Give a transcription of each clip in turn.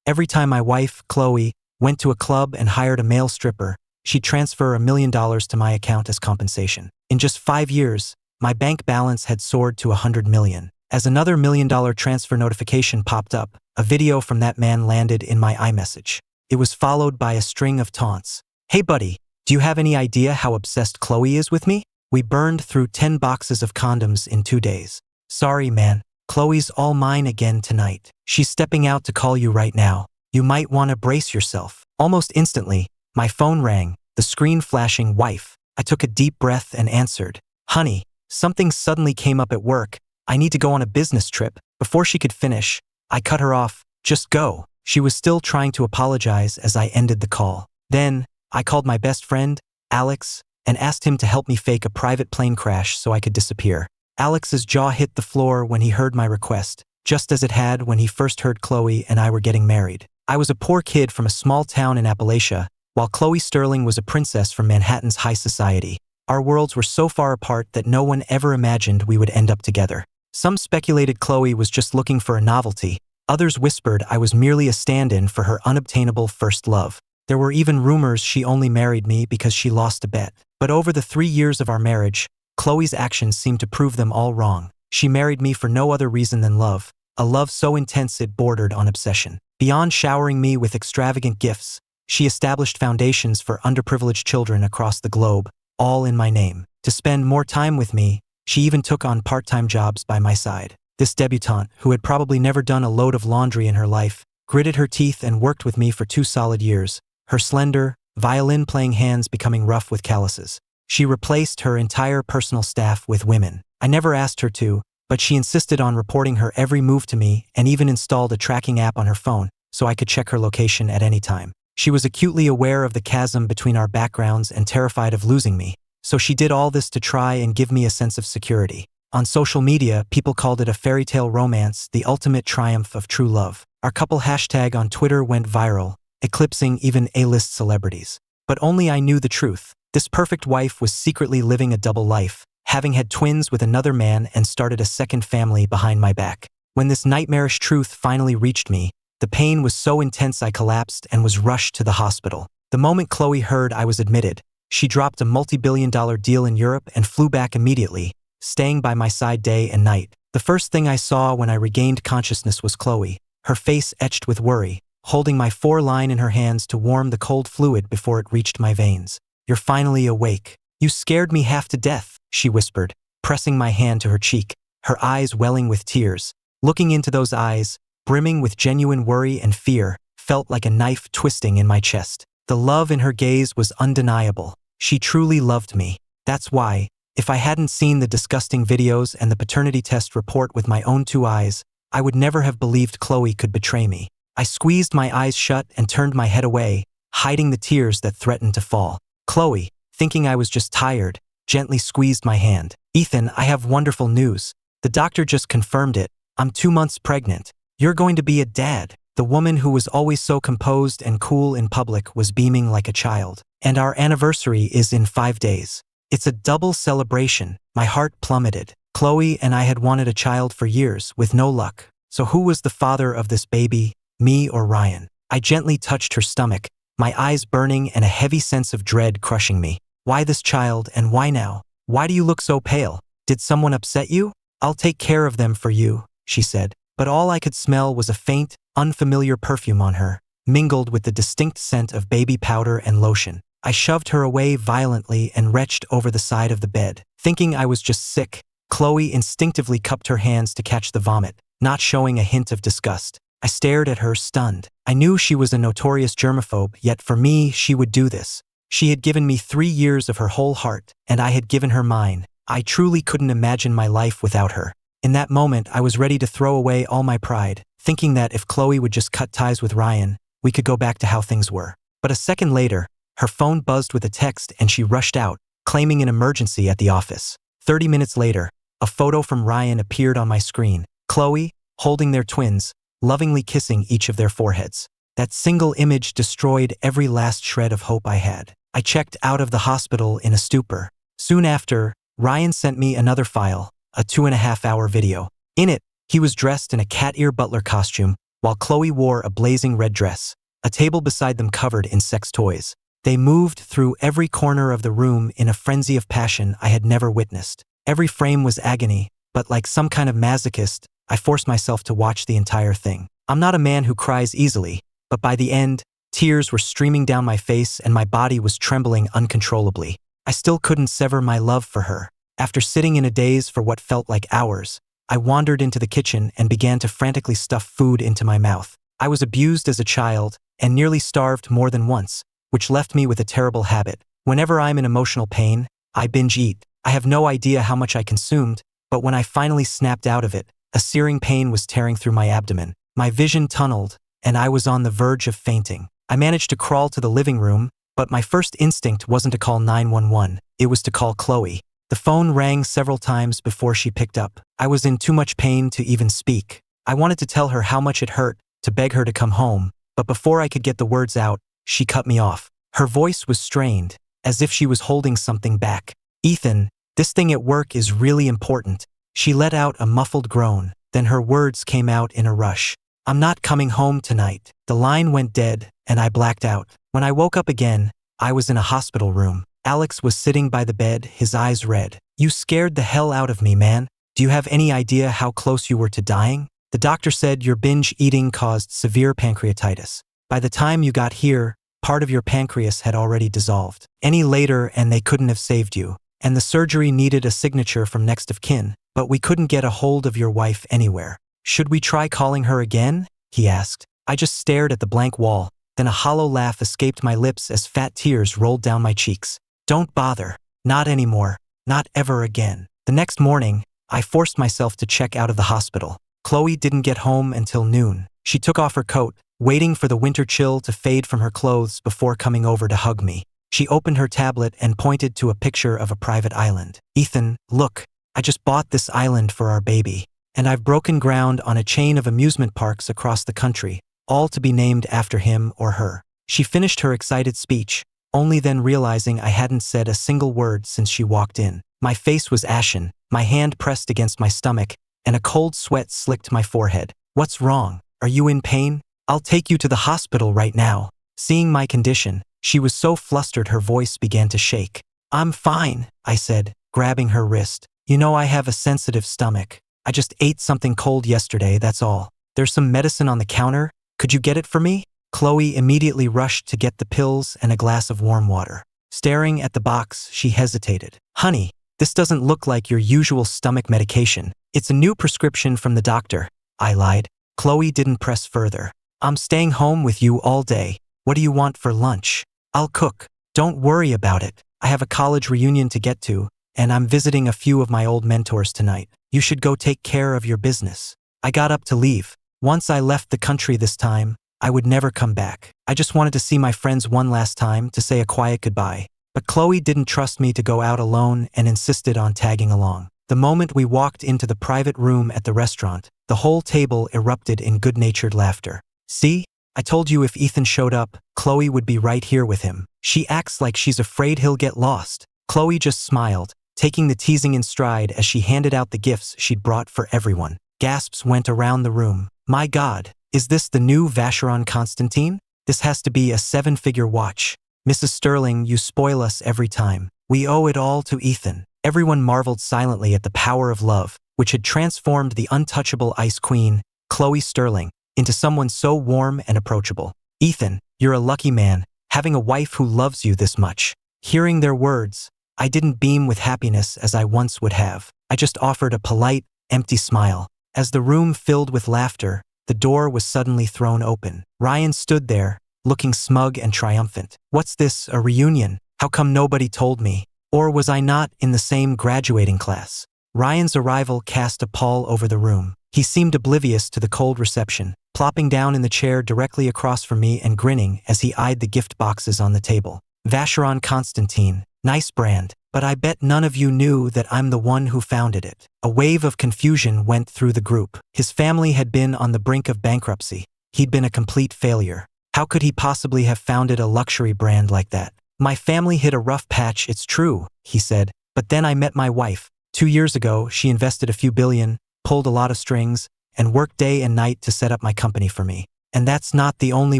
Every time my wife, Chloe, went to a club and hired a male stripper, she'd transfer $1 million to my account as compensation. In just 5 years, my bank balance had soared to $100 million. As another $1 million transfer notification popped up, a video from that man landed in my iMessage. It was followed by a string of taunts. "Hey buddy, do you have any idea how obsessed Chloe is with me? We burned through 10 boxes of condoms in 2 days. Sorry man, Chloe's all mine again tonight. She's stepping out to call you right now. You might want to brace yourself." Almost instantly, my phone rang, the screen flashing "wife." I took a deep breath and answered. "Honey, something suddenly came up at work. I need to go on a business trip." Before she could finish, I cut her off. "Just go." She was still trying to apologize as I ended the call. Then, I called my best friend, Alex, and asked him to help me fake a private plane crash so I could disappear. Alex's jaw hit the floor when he heard my request, just as it had when he first heard Chloe and I were getting married. I was a poor kid from a small town in Appalachia, while Chloe Sterling was a princess from Manhattan's high society. Our worlds were so far apart that no one ever imagined we would end up together. Some speculated Chloe was just looking for a novelty. Others whispered I was merely a stand-in for her unobtainable first love. There were even rumors she only married me because she lost a bet. But over the 3 years of our marriage, Chloe's actions seemed to prove them all wrong. She married me for no other reason than love, a love so intense it bordered on obsession. Beyond showering me with extravagant gifts, she established foundations for underprivileged children across the globe, all in my name. To spend more time with me, she even took on part-time jobs by my side. This debutante, who had probably never done a load of laundry in her life, gritted her teeth and worked with me for 2 solid years, her slender, violin-playing hands becoming rough with calluses. She replaced her entire personal staff with women. I never asked her to, but she insisted on reporting her every move to me and even installed a tracking app on her phone so I could check her location at any time. She was acutely aware of the chasm between our backgrounds and terrified of losing me, so she did all this to try and give me a sense of security. On social media, people called it a fairy tale romance, the ultimate triumph of true love. Our couple hashtag on Twitter went viral, eclipsing even A-list celebrities. But only I knew the truth. This perfect wife was secretly living a double life, having had twins with another man and started a second family behind my back. When this nightmarish truth finally reached me, the pain was so intense I collapsed and was rushed to the hospital. The moment Chloe heard I was admitted, she dropped a multi-billion-dollar deal in Europe and flew back immediately, staying by my side day and night. The first thing I saw when I regained consciousness was Chloe, her face etched with worry, holding my 4-line in her hands to warm the cold fluid before it reached my veins. "You're finally awake. You scared me half to death," she whispered, pressing my hand to her cheek, her eyes welling with tears. Looking into those eyes, brimming with genuine worry and fear, felt like a knife twisting in my chest. The love in her gaze was undeniable. She truly loved me. That's why, if I hadn't seen the disgusting videos and the paternity test report with my own 2 eyes, I would never have believed Chloe could betray me. I squeezed my eyes shut and turned my head away, hiding the tears that threatened to fall. Chloe, thinking I was just tired, gently squeezed my hand. "Ethan, I have wonderful news. The doctor just confirmed it. I'm 2 months pregnant. You're going to be a dad." The woman who was always so composed and cool in public was beaming like a child. "And our anniversary is in 5 days. It's a double celebration." My heart plummeted. Chloe and I had wanted a child for years, with no luck. So who was the father of this baby, me or Ryan? I gently touched her stomach, my eyes burning and a heavy sense of dread crushing me. "Why this child and why now? Why do you look so pale? Did someone upset you?" "I'll take care of them for you," she said. But all I could smell was a faint, unfamiliar perfume on her, mingled with the distinct scent of baby powder and lotion. I shoved her away violently and retched over the side of the bed. Thinking I was just sick, Chloe instinctively cupped her hands to catch the vomit, not showing a hint of disgust. I stared at her, stunned. I knew she was a notorious germaphobe, yet for me, she would do this. She had given me 3 years of her whole heart, and I had given her mine. I truly couldn't imagine my life without her. In that moment, I was ready to throw away all my pride, thinking that if Chloe would just cut ties with Ryan, we could go back to how things were. But a second later, her phone buzzed with a text and she rushed out, claiming an emergency at the office. 30 minutes later, a photo from Ryan appeared on my screen. Chloe, holding their twins, lovingly kissing each of their foreheads. That single image destroyed every last shred of hope I had. I checked out of the hospital in a stupor. Soon after, Ryan sent me another file, a 2.5-hour video. In it, he was dressed in a cat ear butler costume, while Chloe wore a blazing red dress, a table beside them covered in sex toys. They moved through every corner of the room in a frenzy of passion I had never witnessed. Every frame was agony, but like some kind of masochist, I forced myself to watch the entire thing. I'm not a man who cries easily, but by the end, tears were streaming down my face and my body was trembling uncontrollably. I still couldn't sever my love for her. After sitting in a daze for what felt like hours, I wandered into the kitchen and began to frantically stuff food into my mouth. I was abused as a child and nearly starved more than once, which left me with a terrible habit. Whenever I'm in emotional pain, I binge eat. I have no idea how much I consumed, but when I finally snapped out of it, a searing pain was tearing through my abdomen. My vision tunneled, and I was on the verge of fainting. I managed to crawl to the living room, but my first instinct wasn't to call 911, it was to call Chloe. The phone rang several times before she picked up. I was in too much pain to even speak. I wanted to tell her how much it hurt, to beg her to come home, but before I could get the words out, she cut me off. Her voice was strained, as if she was holding something back. "Ethan, this thing at work is really important." She let out a muffled groan, then her words came out in a rush. "I'm not coming home tonight." The line went dead, and I blacked out. When I woke up again, I was in a hospital room. Alex was sitting by the bed, his eyes red. "You scared the hell out of me, man. Do you have any idea how close you were to dying? The doctor said your binge eating caused severe pancreatitis. By the time you got here, part of your pancreas had already dissolved. Any later and they couldn't have saved you. And the surgery needed a signature from next of kin, but we couldn't get a hold of your wife anywhere. Should we try calling her again?" he asked. I just stared at the blank wall, then a hollow laugh escaped my lips as fat tears rolled down my cheeks. "Don't bother. Not anymore. Not ever again." The next morning, I forced myself to check out of the hospital. Chloe didn't get home until noon. She took off her coat, waiting for the winter chill to fade from her clothes before coming over to hug me. She opened her tablet and pointed to a picture of a private island. "Ethan, look, I just bought this island for our baby, and I've broken ground on a chain of amusement parks across the country, all to be named after him or her." She finished her excited speech, only then realizing I hadn't said a single word since she walked in. My face was ashen, my hand pressed against my stomach, and a cold sweat slicked my forehead. "What's wrong? Are you in pain? I'll take you to the hospital right now." Seeing my condition, she was so flustered her voice began to shake. "I'm fine," I said, grabbing her wrist. "You know I have a sensitive stomach. I just ate something cold yesterday, that's all. There's some medicine on the counter. Could you get it for me?" Chloe immediately rushed to get the pills and a glass of warm water. Staring at the box, she hesitated. "Honey, this doesn't look like your usual stomach medication. It's a new prescription from the doctor," I lied. Chloe didn't press further. "I'm staying home with you all day. What do you want for lunch? I'll cook. Don't worry about it. I have a college reunion to get to, and I'm visiting a few of my old mentors tonight. You should go take care of your business." I got up to leave. Once I left the country this time, I would never come back. I just wanted to see my friends one last time to say a quiet goodbye. But Chloe didn't trust me to go out alone and insisted on tagging along. The moment we walked into the private room at the restaurant, the whole table erupted in good-natured laughter. "See? I told you if Ethan showed up, Chloe would be right here with him. She acts like she's afraid he'll get lost." Chloe just smiled, taking the teasing in stride as she handed out the gifts she'd brought for everyone. Gasps went around the room. "My God, is this the new Vacheron Constantine? This has to be a 7-figure watch. Mrs. Sterling, you spoil us every time. We owe it all to Ethan." Everyone marveled silently at the power of love, which had transformed the untouchable ice queen, Chloe Sterling, into someone so warm and approachable. "Ethan, you're a lucky man, having a wife who loves you this much." Hearing their words, I didn't beam with happiness as I once would have. I just offered a polite, empty smile. As the room filled with laughter, the door was suddenly thrown open. Ryan stood there, looking smug and triumphant. "What's this, a reunion? How come nobody told me? Or was I not in the same graduating class?" Ryan's arrival cast a pall over the room. He seemed oblivious to the cold reception, plopping down in the chair directly across from me and grinning as he eyed the gift boxes on the table. "Vacheron Constantine, nice brand, but I bet none of you knew that I'm the one who founded it." A wave of confusion went through the group. His family had been on the brink of bankruptcy. He'd been a complete failure. How could he possibly have founded a luxury brand like that? "My family hit a rough patch, it's true," he said, "but then I met my wife. 2 years ago, she invested a few billion, pulled a lot of strings, and worked day and night to set up my company for me. And that's not the only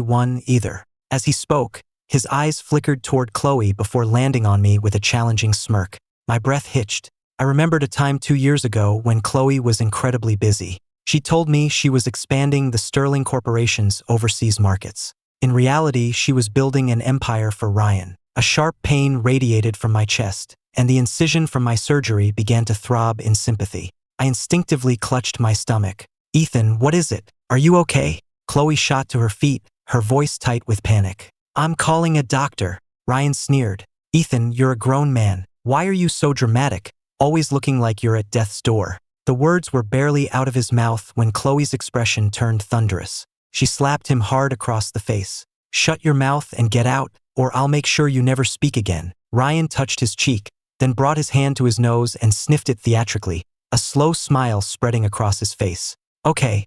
one either. As he spoke, his eyes flickered toward Chloe before landing on me with a challenging smirk. My breath hitched. I remembered a time 2 years ago when Chloe was incredibly busy. She told me she was expanding the Sterling Corporation's overseas markets. In reality, she was building an empire for Ryan. A sharp pain radiated from my chest, and the incision from my surgery began to throb in sympathy. I instinctively clutched my stomach. "Ethan, what is it? Are you okay?" Chloe shot to her feet, her voice tight with panic. "I'm calling a doctor," Ryan sneered. "Ethan, you're a grown man. Why are you so dramatic, always looking like you're at death's door?" The words were barely out of his mouth when Chloe's expression turned thunderous. She slapped him hard across the face. "Shut your mouth and get out, or I'll make sure you never speak again." Ryan touched his cheek, then brought his hand to his nose and sniffed it theatrically, a slow smile spreading across his face. Okay,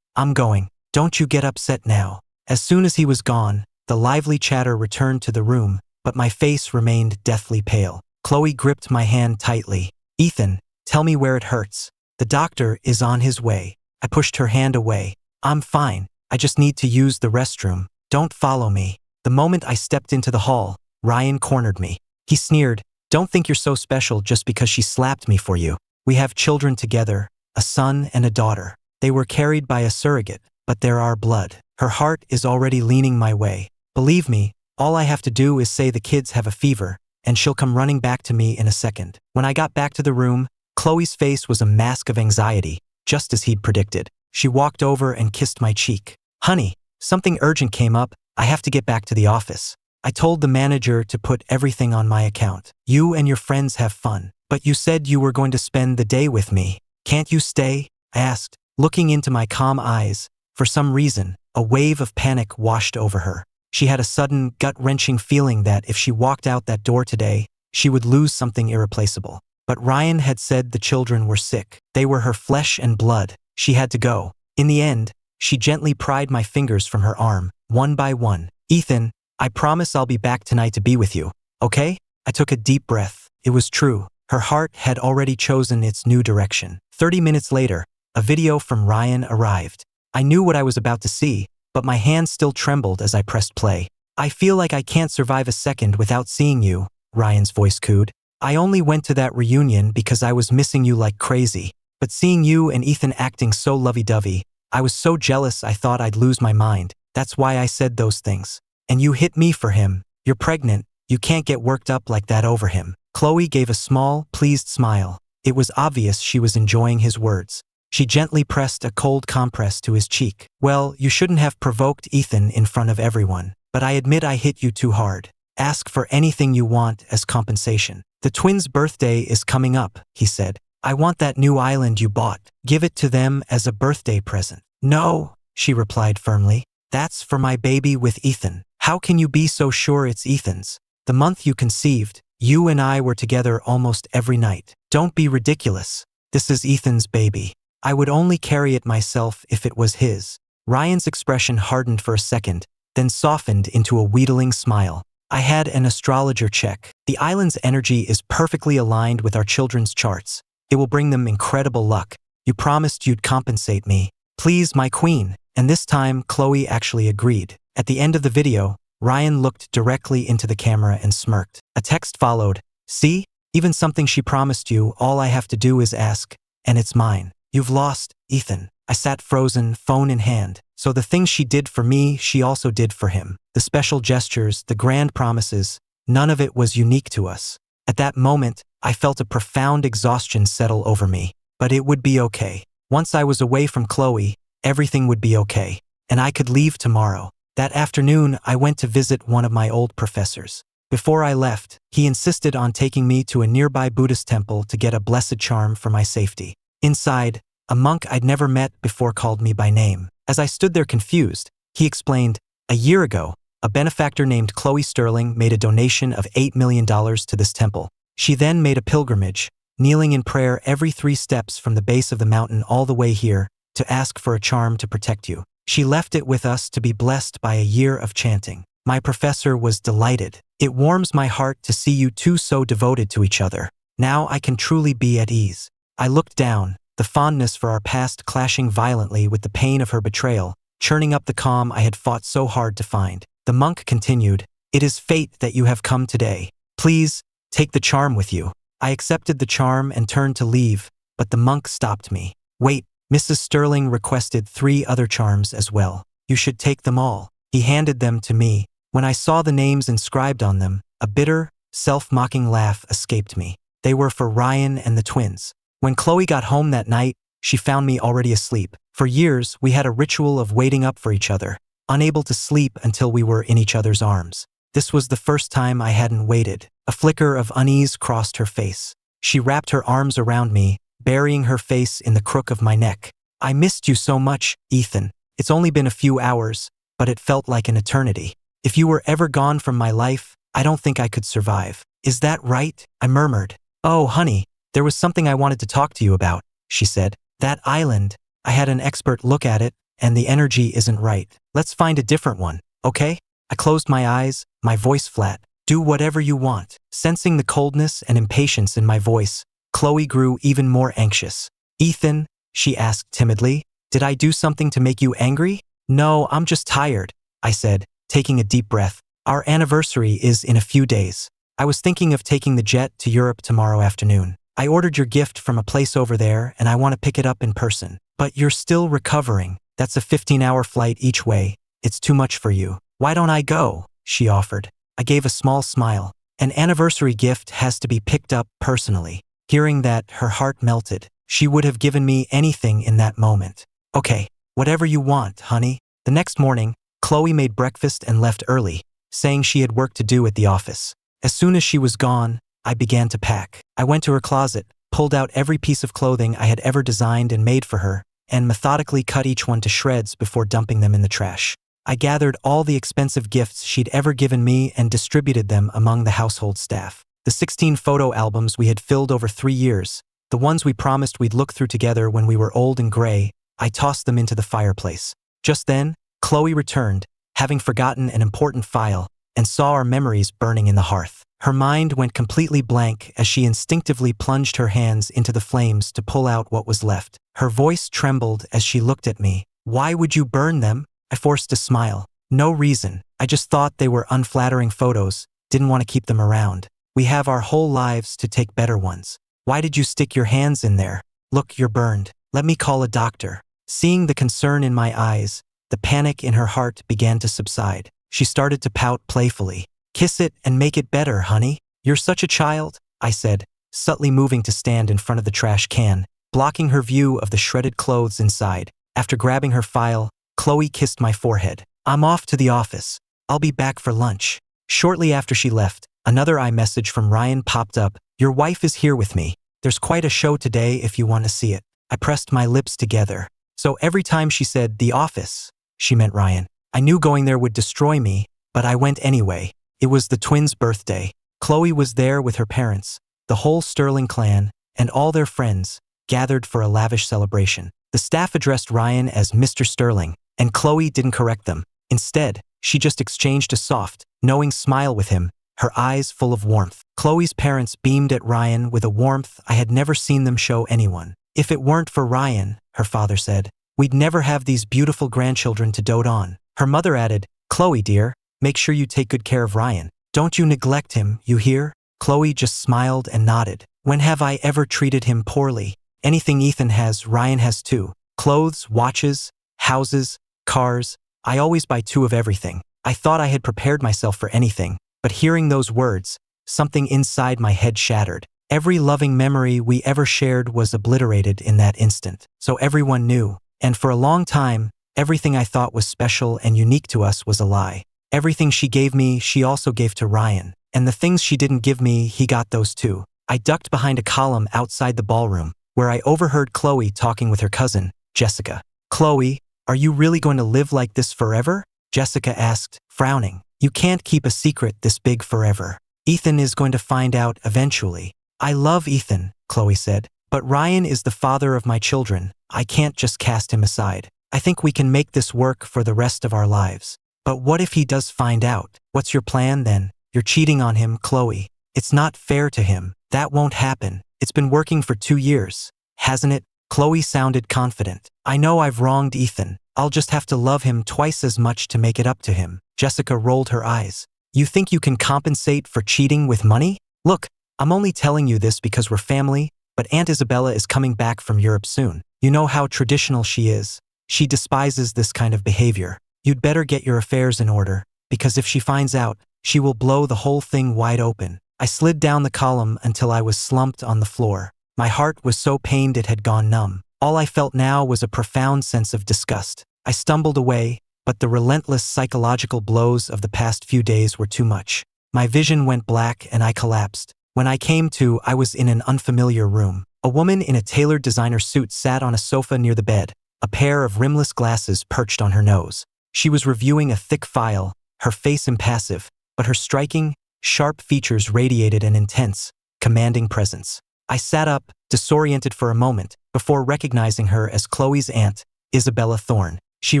I'm going. Don't you get upset now." As soon as he was gone, the lively chatter returned to the room, but my face remained deathly pale. Chloe gripped my hand tightly. "Ethan, tell me where it hurts." "The doctor is on his way." I pushed her hand away. "I'm fine. I just need to use the restroom. Don't follow me." The moment I stepped into the hall, Ryan cornered me. He sneered, "Don't think you're so special just because she slapped me for you. We have children together, a son and a daughter. They were carried by a surrogate, but they're our blood. Her heart is already leaning my way. Believe me, all I have to do is say the kids have a fever, and she'll come running back to me in a second." When I got back to the room, Chloe's face was a mask of anxiety, just as he'd predicted. She walked over and kissed my cheek. "Honey, something urgent came up. I have to get back to the office. I told the manager to put everything on my account. You and your friends have fun. But you said you were going to spend the day with me. Can't you stay?" I asked, looking into my calm eyes. For some reason, a wave of panic washed over her. She had a sudden, gut-wrenching feeling that if she walked out that door today, she would lose something irreplaceable. But Ryan had said the children were sick. They were her flesh and blood. She had to go. In the end, she gently pried my fingers from her arm, one by one. "Ethan, I promise I'll be back tonight to be with you, okay?" I took a deep breath. It was true. Her heart had already chosen its new direction. 30 minutes later, a video from Ryan arrived. I knew what I was about to see, but my hand still trembled as I pressed play. "I feel like I can't survive a second without seeing you," Ryan's voice cooed. "I only went to that reunion because I was missing you like crazy. But seeing you and Ethan acting so lovey-dovey, I was so jealous I thought I'd lose my mind. That's why I said those things. And you hit me for him. You're pregnant. You can't get worked up like that over him." Chloe gave a small, pleased smile. It was obvious she was enjoying his words. She gently pressed a cold compress to his cheek. "Well, you shouldn't have provoked Ethan in front of everyone. But I admit I hit you too hard. Ask for anything you want as compensation." "The twins' birthday is coming up," he said. "I want that new island you bought. Give it to them as a birthday present." "No," she replied firmly. "That's for my baby with Ethan." "How can you be so sure it's Ethan's? The month you conceived, you and I were together almost every night." "Don't be ridiculous. This is Ethan's baby. I would only carry it myself if it was his." Ryan's expression hardened for a second, then softened into a wheedling smile. "I had an astrologer check. The island's energy is perfectly aligned with our children's charts. It will bring them incredible luck. You promised you'd compensate me. Please, my queen." And this time, Chloe actually agreed. At the end of the video, Ryan looked directly into the camera and smirked. A text followed. "See? Even something she promised you, all I have to do is ask, and it's mine. You've lost, Ethan." I sat frozen, phone in hand. So the things she did for me, she also did for him. The special gestures, the grand promises, none of it was unique to us. At that moment, I felt a profound exhaustion settle over me. But it would be okay. Once I was away from Chloe, everything would be okay. And I could leave tomorrow. That afternoon, I went to visit one of my old professors. Before I left, he insisted on taking me to a nearby Buddhist temple to get a blessed charm for my safety. Inside, a monk I'd never met before called me by name. As I stood there confused, he explained, "A year ago, a benefactor named Chloe Sterling made a donation of $8 million to this temple. She then made a pilgrimage, kneeling in prayer every 3 steps from the base of the mountain all the way here, to ask for a charm to protect you. She left it with us to be blessed by a year of chanting. My professor was delighted. It warms my heart to see you two so devoted to each other. Now I can truly be at ease." I looked down, the fondness for our past clashing violently with the pain of her betrayal, churning up the calm I had fought so hard to find. The monk continued, "It is fate that you have come today. Please, take the charm with you." I accepted the charm and turned to leave, but the monk stopped me. "Wait, Mrs. Sterling requested 3 other charms as well. You should take them all." He handed them to me. When I saw the names inscribed on them, a bitter, self-mocking laugh escaped me. They were for Ryan and the twins. When Chloe got home that night, she found me already asleep. For years, we had a ritual of waiting up for each other, unable to sleep until we were in each other's arms. This was the first time I hadn't waited. A flicker of unease crossed her face. She wrapped her arms around me, burying her face in the crook of my neck. "I missed you so much, Ethan. It's only been a few hours, but it felt like an eternity. If you were ever gone from my life, I don't think I could survive." "Is that right?" I murmured. "Oh, honey, there was something I wanted to talk to you about," she said. "That island, I had an expert look at it, and the energy isn't right. Let's find a different one, okay?" I closed my eyes, my voice flat. "Do whatever you want." Sensing the coldness and impatience in my voice, Chloe grew even more anxious. "Ethan," she asked timidly, "did I do something to make you angry?" "No, I'm just tired," I said, taking a deep breath. "Our anniversary is in a few days. I was thinking of taking the jet to Europe tomorrow afternoon. I ordered your gift from a place over there and I want to pick it up in person. But you're still recovering. That's a 15-hour flight each way. It's too much for you. Why don't I go?" she offered. I gave a small smile. An anniversary gift has to be picked up personally. Hearing that, her heart melted. She would have given me anything in that moment. "Okay, whatever you want, honey." The next morning, Chloe made breakfast and left early, saying she had work to do at the office. As soon as she was gone, I began to pack. I went to her closet, pulled out every piece of clothing I had ever designed and made for her, and methodically cut each one to shreds before dumping them in the trash. I gathered all the expensive gifts she'd ever given me and distributed them among the household staff. The 16 photo albums we had filled over 3 years, the ones we promised we'd look through together when we were old and gray, I tossed them into the fireplace. Just then, Chloe returned, having forgotten an important file, and saw our memories burning in the hearth. Her mind went completely blank as she instinctively plunged her hands into the flames to pull out what was left. Her voice trembled as she looked at me. "Why would you burn them?" I forced a smile. "No reason. I just thought they were unflattering photos, didn't want to keep them around. We have our whole lives to take better ones. Why did you stick your hands in there? Look, you're burned. Let me call a doctor." Seeing the concern in my eyes, the panic in her heart began to subside. She started to pout playfully. "Kiss it and make it better, honey. You're such a child," I said, subtly moving to stand in front of the trash can, blocking her view of the shredded clothes inside. After grabbing her file, Chloe kissed my forehead. "I'm off to the office. I'll be back for lunch." Shortly after she left, another iMessage from Ryan popped up. "Your wife is here with me. There's quite a show today if you want to see it." I pressed my lips together. So every time she said the office, she meant Ryan. I knew going there would destroy me, but I went anyway. It was the twins' birthday. Chloe was there with her parents, the whole Sterling clan, and all their friends, gathered for a lavish celebration. The staff addressed Ryan as Mr. Sterling, and Chloe didn't correct them. Instead, she just exchanged a soft, knowing smile with him, her eyes full of warmth. Chloe's parents beamed at Ryan with a warmth I had never seen them show anyone. "If it weren't for Ryan," her father said, "we'd never have these beautiful grandchildren to dote on." Her mother added, "Chloe, dear, make sure you take good care of Ryan. Don't you neglect him, you hear?" Chloe just smiled and nodded. "When have I ever treated him poorly? Anything Ethan has, Ryan has too. Clothes, watches, houses, cars. I always buy 2 of everything." I thought I had prepared myself for anything, but hearing those words, something inside my head shattered. Every loving memory we ever shared was obliterated in that instant. So everyone knew, and for a long time, everything I thought was special and unique to us was a lie. Everything she gave me, she also gave to Ryan, and the things she didn't give me, he got those too. I ducked behind a column outside the ballroom, where I overheard Chloe talking with her cousin, Jessica. "Chloe, are you really going to live like this forever?" Jessica asked, frowning. "You can't keep a secret this big forever. Ethan is going to find out eventually." "I love Ethan," Chloe said, "but Ryan is the father of my children. I can't just cast him aside. I think we can make this work for the rest of our lives. But what if he does find out? What's your plan then? You're cheating on him, Chloe. It's not fair to him. That won't happen. It's been working for 2 years, hasn't it?" Chloe sounded confident. I know I've wronged Ethan. I'll just have to love him twice as much to make it up to him. Jessica rolled her eyes. You think you can compensate for cheating with money? Look, I'm only telling you this because we're family, but Aunt Isabella is coming back from Europe soon. You know how traditional she is. She despises this kind of behavior. You'd better get your affairs in order, because if she finds out, she will blow the whole thing wide open. I slid down the column until I was slumped on the floor. My heart was so pained it had gone numb. All I felt now was a profound sense of disgust. I stumbled away, but the relentless psychological blows of the past few days were too much. My vision went black and I collapsed. When I came to, I was in an unfamiliar room. A woman in a tailored designer suit sat on a sofa near the bed, a pair of rimless glasses perched on her nose. She was reviewing a thick file, her face impassive, but her striking, sharp features radiated an intense, commanding presence. I sat up, disoriented for a moment, before recognizing her as Chloe's aunt, Isabella Thorne. She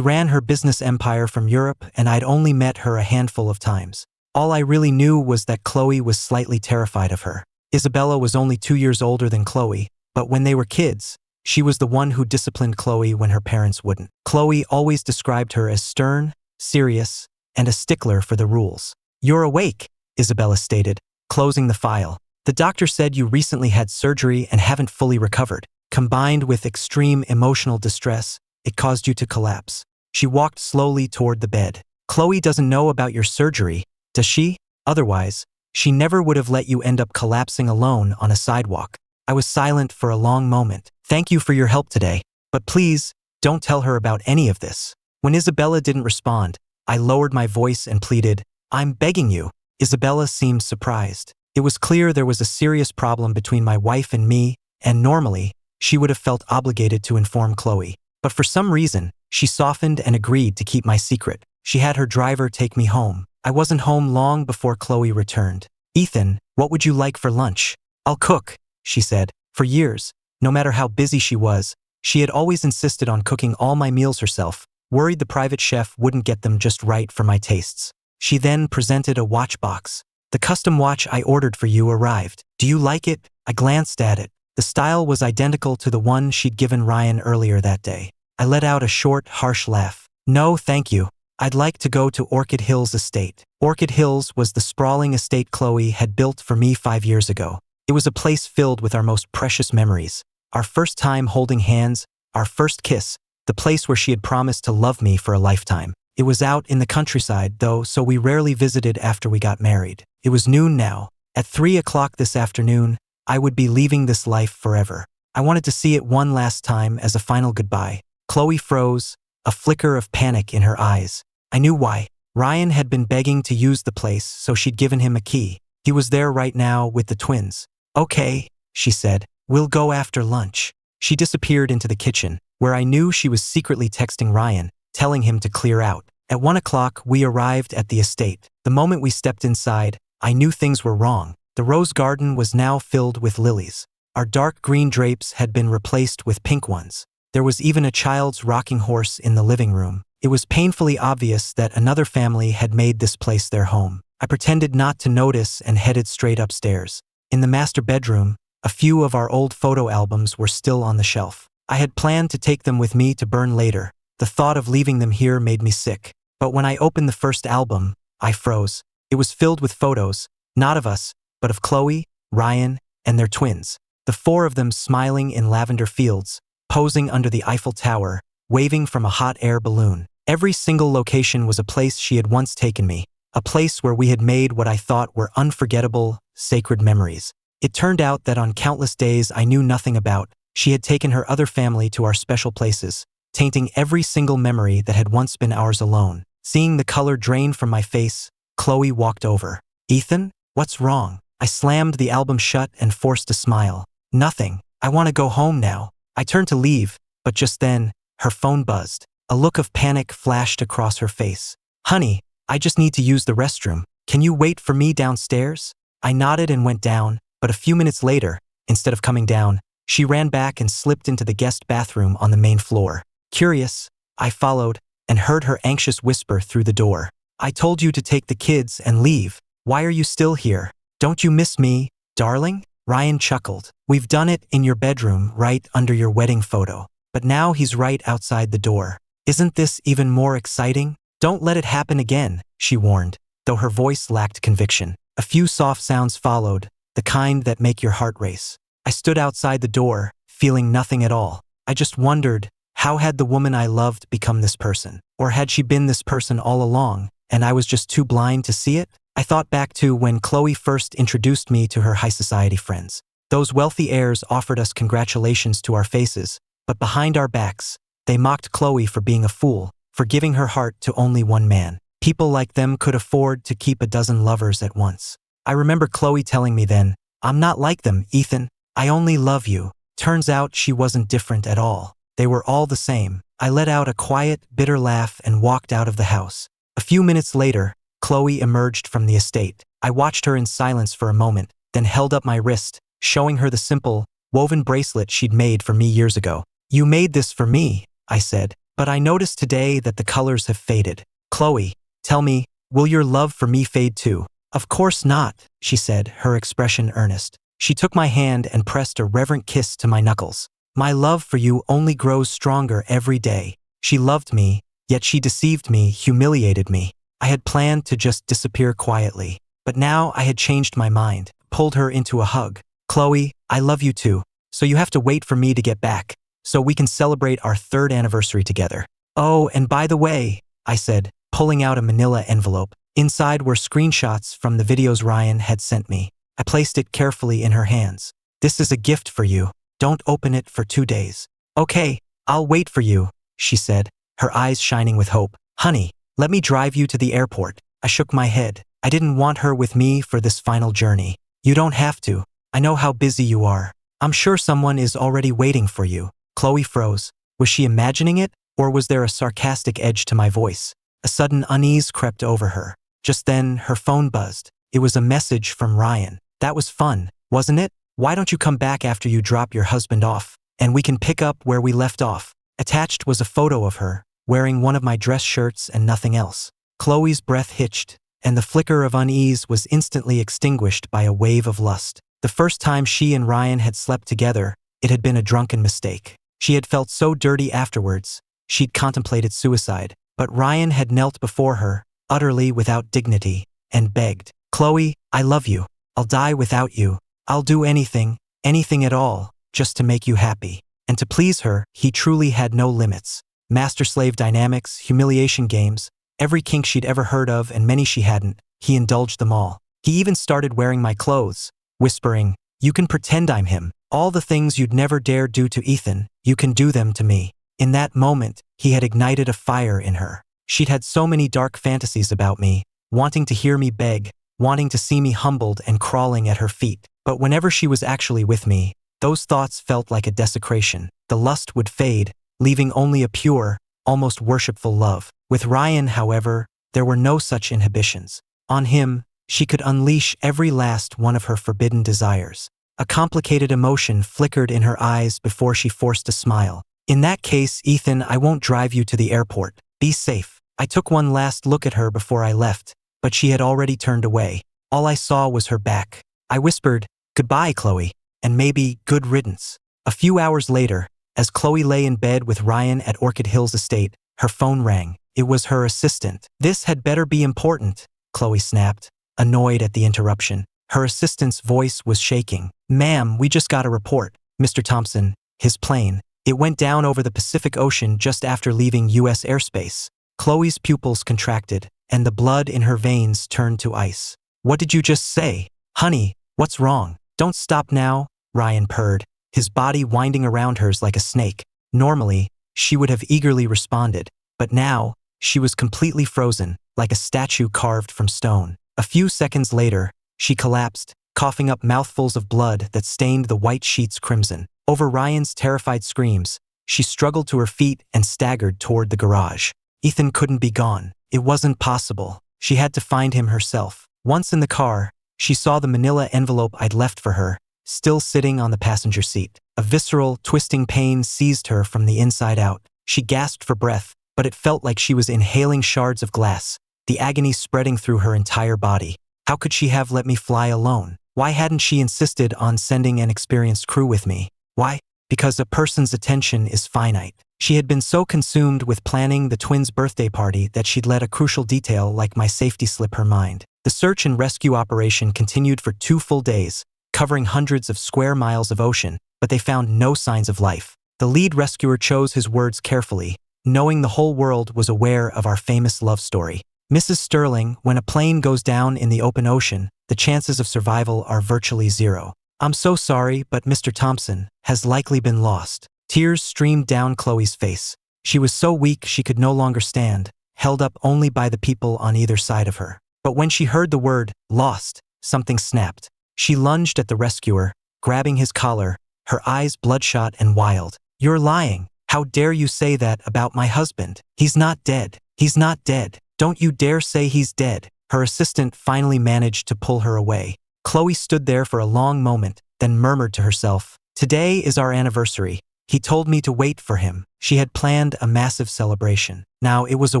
ran her business empire from Europe, and I'd only met her a handful of times. All I really knew was that Chloe was slightly terrified of her. Isabella was only 2 years older than Chloe, but when they were kids, she was the one who disciplined Chloe when her parents wouldn't. Chloe always described her as stern, serious, and a stickler for the rules. You're awake, Isabella stated, closing the file. The doctor said you recently had surgery and haven't fully recovered. Combined with extreme emotional distress, it caused you to collapse. She walked slowly toward the bed. Chloe doesn't know about your surgery, does she? Otherwise, she never would have let you end up collapsing alone on a sidewalk. I was silent for a long moment. Thank you for your help today, but please, don't tell her about any of this. When Isabella didn't respond, I lowered my voice and pleaded, I'm begging you. Isabella seemed surprised. It was clear there was a serious problem between my wife and me, and normally, she would have felt obligated to inform Chloe. But for some reason, she softened and agreed to keep my secret. She had her driver take me home. I wasn't home long before Chloe returned. Ethan, what would you like for lunch? I'll cook, she said. For years, no matter how busy she was, she had always insisted on cooking all my meals herself, worried the private chef wouldn't get them just right for my tastes. She then presented a watch box. The custom watch I ordered for you arrived. Do you like it? I glanced at it. The style was identical to the one she'd given Ryan earlier that day. I let out a short, harsh laugh. No, thank you. I'd like to go to Orchid Hills Estate. Orchid Hills was the sprawling estate Chloe had built for me 5 years ago. It was a place filled with our most precious memories. Our first time holding hands, our first kiss, the place where she had promised to love me for a lifetime. It was out in the countryside, though, so we rarely visited after we got married. It was noon now. At 3 o'clock this afternoon, I would be leaving this life forever. I wanted to see it one last time as a final goodbye. Chloe froze, a flicker of panic in her eyes. I knew why. Ryan had been begging to use the place, so she'd given him a key. He was there right now with the twins. Okay, she said. We'll go after lunch. She disappeared into the kitchen, where I knew she was secretly texting Ryan, telling him to clear out. At 1 o'clock, we arrived at the estate. The moment we stepped inside, I knew things were wrong. The rose garden was now filled with lilies. Our dark green drapes had been replaced with pink ones. There was even a child's rocking horse in the living room. It was painfully obvious that another family had made this place their home. I pretended not to notice and headed straight upstairs. In the master bedroom, a few of our old photo albums were still on the shelf. I had planned to take them with me to burn later. The thought of leaving them here made me sick. But when I opened the first album, I froze. It was filled with photos, not of us, but of Chloe, Ryan, and their twins. The 4 of them smiling in lavender fields, posing under the Eiffel Tower, waving from a hot air balloon. Every single location was a place she had once taken me, a place where we had made what I thought were unforgettable, sacred memories. It turned out that on countless days I knew nothing about, she had taken her other family to our special places, tainting every single memory that had once been ours alone. Seeing the color drain from my face, Chloe walked over. Ethan, what's wrong? I slammed the album shut and forced a smile. Nothing. I want to go home now. I turned to leave, but just then, her phone buzzed. A look of panic flashed across her face. Honey, I just need to use the restroom. Can you wait for me downstairs? I nodded and went down, but a few minutes later, instead of coming down, she ran back and slipped into the guest bathroom on the main floor. Curious, I followed and heard her anxious whisper through the door. I told you to take the kids and leave. Why are you still here? Don't you miss me, darling? Ryan chuckled. We've done it in your bedroom, right under your wedding photo. But now he's right outside the door. Isn't this even more exciting? Don't let it happen again, she warned, though her voice lacked conviction. A few soft sounds followed, the kind that make your heart race. I stood outside the door, feeling nothing at all. I just wondered, how had the woman I loved become this person? Or had she been this person all along, and I was just too blind to see it? I thought back to when Chloe first introduced me to her high society friends. Those wealthy heirs offered us congratulations to our faces, but behind our backs, they mocked Chloe for being a fool, for giving her heart to only one man. People like them could afford to keep a dozen lovers at once. I remember Chloe telling me then, "I'm not like them, Ethan. I only love you." Turns out she wasn't different at all. They were all the same. I let out a quiet, bitter laugh and walked out of the house. A few minutes later, Chloe emerged from the estate. I watched her in silence for a moment, then held up my wrist, showing her the simple, woven bracelet she'd made for me years ago. "You made this for me," I said, "but I noticed today that the colors have faded. Chloe, tell me, will your love for me fade too?" "Of course not," she said, her expression earnest. She took my hand and pressed a reverent kiss to my knuckles. "My love for you only grows stronger every day." She loved me, yet she deceived me, humiliated me. I had planned to just disappear quietly, but now I had changed my mind, pulled her into a hug. "Chloe, I love you too, so you have to wait for me to get back, so we can celebrate our 3rd anniversary together. Oh, and by the way," I said, pulling out a manila envelope. Inside were screenshots from the videos Ryan had sent me. I placed it carefully in her hands. "This is a gift for you. Don't open it for 2 days." "Okay, I'll wait for you," she said, her eyes shining with hope. "Honey, let me drive you to the airport." I shook my head. I didn't want her with me for this final journey. "You don't have to. I know how busy you are. I'm sure someone is already waiting for you." Chloe froze. Was she imagining it, or was there a sarcastic edge to my voice? A sudden unease crept over her. Just then, her phone buzzed. It was a message from Ryan. "That was fun, wasn't it? Why don't you come back after you drop your husband off, and we can pick up where we left off?" Attached was a photo of her, wearing one of my dress shirts and nothing else. Chloe's breath hitched, and the flicker of unease was instantly extinguished by a wave of lust. The first time she and Ryan had slept together, it had been a drunken mistake. She had felt so dirty afterwards, she'd contemplated suicide, but Ryan had knelt before her, utterly without dignity, and begged, "Chloe, I love you. I'll die without you. I'll do anything, anything at all, just to make you happy." And to please her, he truly had no limits. Master-slave dynamics, humiliation games, every kink she'd ever heard of and many she hadn't, he indulged them all. He even started wearing my clothes, whispering, "You can pretend I'm him. All the things you'd never dare do to Ethan, you can do them to me." In that moment, he had ignited a fire in her. She'd had so many dark fantasies about me, wanting to hear me beg, wanting to see me humbled and crawling at her feet. But whenever she was actually with me, those thoughts felt like a desecration. The lust would fade, leaving only a pure, almost worshipful love. With Ryan, however, there were no such inhibitions. On him, she could unleash every last one of her forbidden desires. A complicated emotion flickered in her eyes before she forced a smile. "In that case, Ethan, I won't drive you to the airport. Be safe." I took one last look at her before I left, but she had already turned away. All I saw was her back. I whispered, "Goodbye, Chloe, and maybe good riddance." A few hours later, as Chloe lay in bed with Ryan at Orchid Hills Estate, her phone rang. It was her assistant. "This had better be important," Chloe snapped, annoyed at the interruption. Her assistant's voice was shaking. "Ma'am, we just got a report. Mr. Thompson, his plane, it went down over the Pacific Ocean just after leaving U.S. airspace." Chloe's pupils contracted, and the blood in her veins turned to ice. "What did you just say? Honey, what's wrong?" "Don't stop now," Ryan purred, his body winding around hers like a snake. Normally, she would have eagerly responded, but now, she was completely frozen, like a statue carved from stone. A few seconds later, she collapsed, coughing up mouthfuls of blood that stained the white sheets crimson. Over Ryan's terrified screams, she struggled to her feet and staggered toward the garage. Ethan couldn't be gone. It wasn't possible. She had to find him herself. Once in the car, she saw the manila envelope I'd left for her, still sitting on the passenger seat. A visceral, twisting pain seized her from the inside out. She gasped for breath, but it felt like she was inhaling shards of glass, the agony spreading through her entire body. How could she have let me fly alone? Why hadn't she insisted on sending an experienced crew with me? Why? Because a person's attention is finite. She had been so consumed with planning the twins' birthday party that she'd let a crucial detail like my safety slip her mind. The search and rescue operation continued for 2 full days, covering hundreds of square miles of ocean, but they found no signs of life. The lead rescuer chose his words carefully, knowing the whole world was aware of our famous love story. Mrs. Sterling, when a plane goes down in the open ocean, the chances of survival are virtually zero. I'm so sorry, but Mr. Thompson has likely been lost. Tears streamed down Chloe's face. She was so weak she could no longer stand, held up only by the people on either side of her. But when she heard the word, lost, something snapped. She lunged at the rescuer, grabbing his collar, her eyes bloodshot and wild. You're lying. How dare you say that about my husband? He's not dead. He's not dead. Don't you dare say he's dead. Her assistant finally managed to pull her away. Chloe stood there for a long moment, then murmured to herself, "Today is our anniversary. He told me to wait for him." She had planned a massive celebration. Now it was a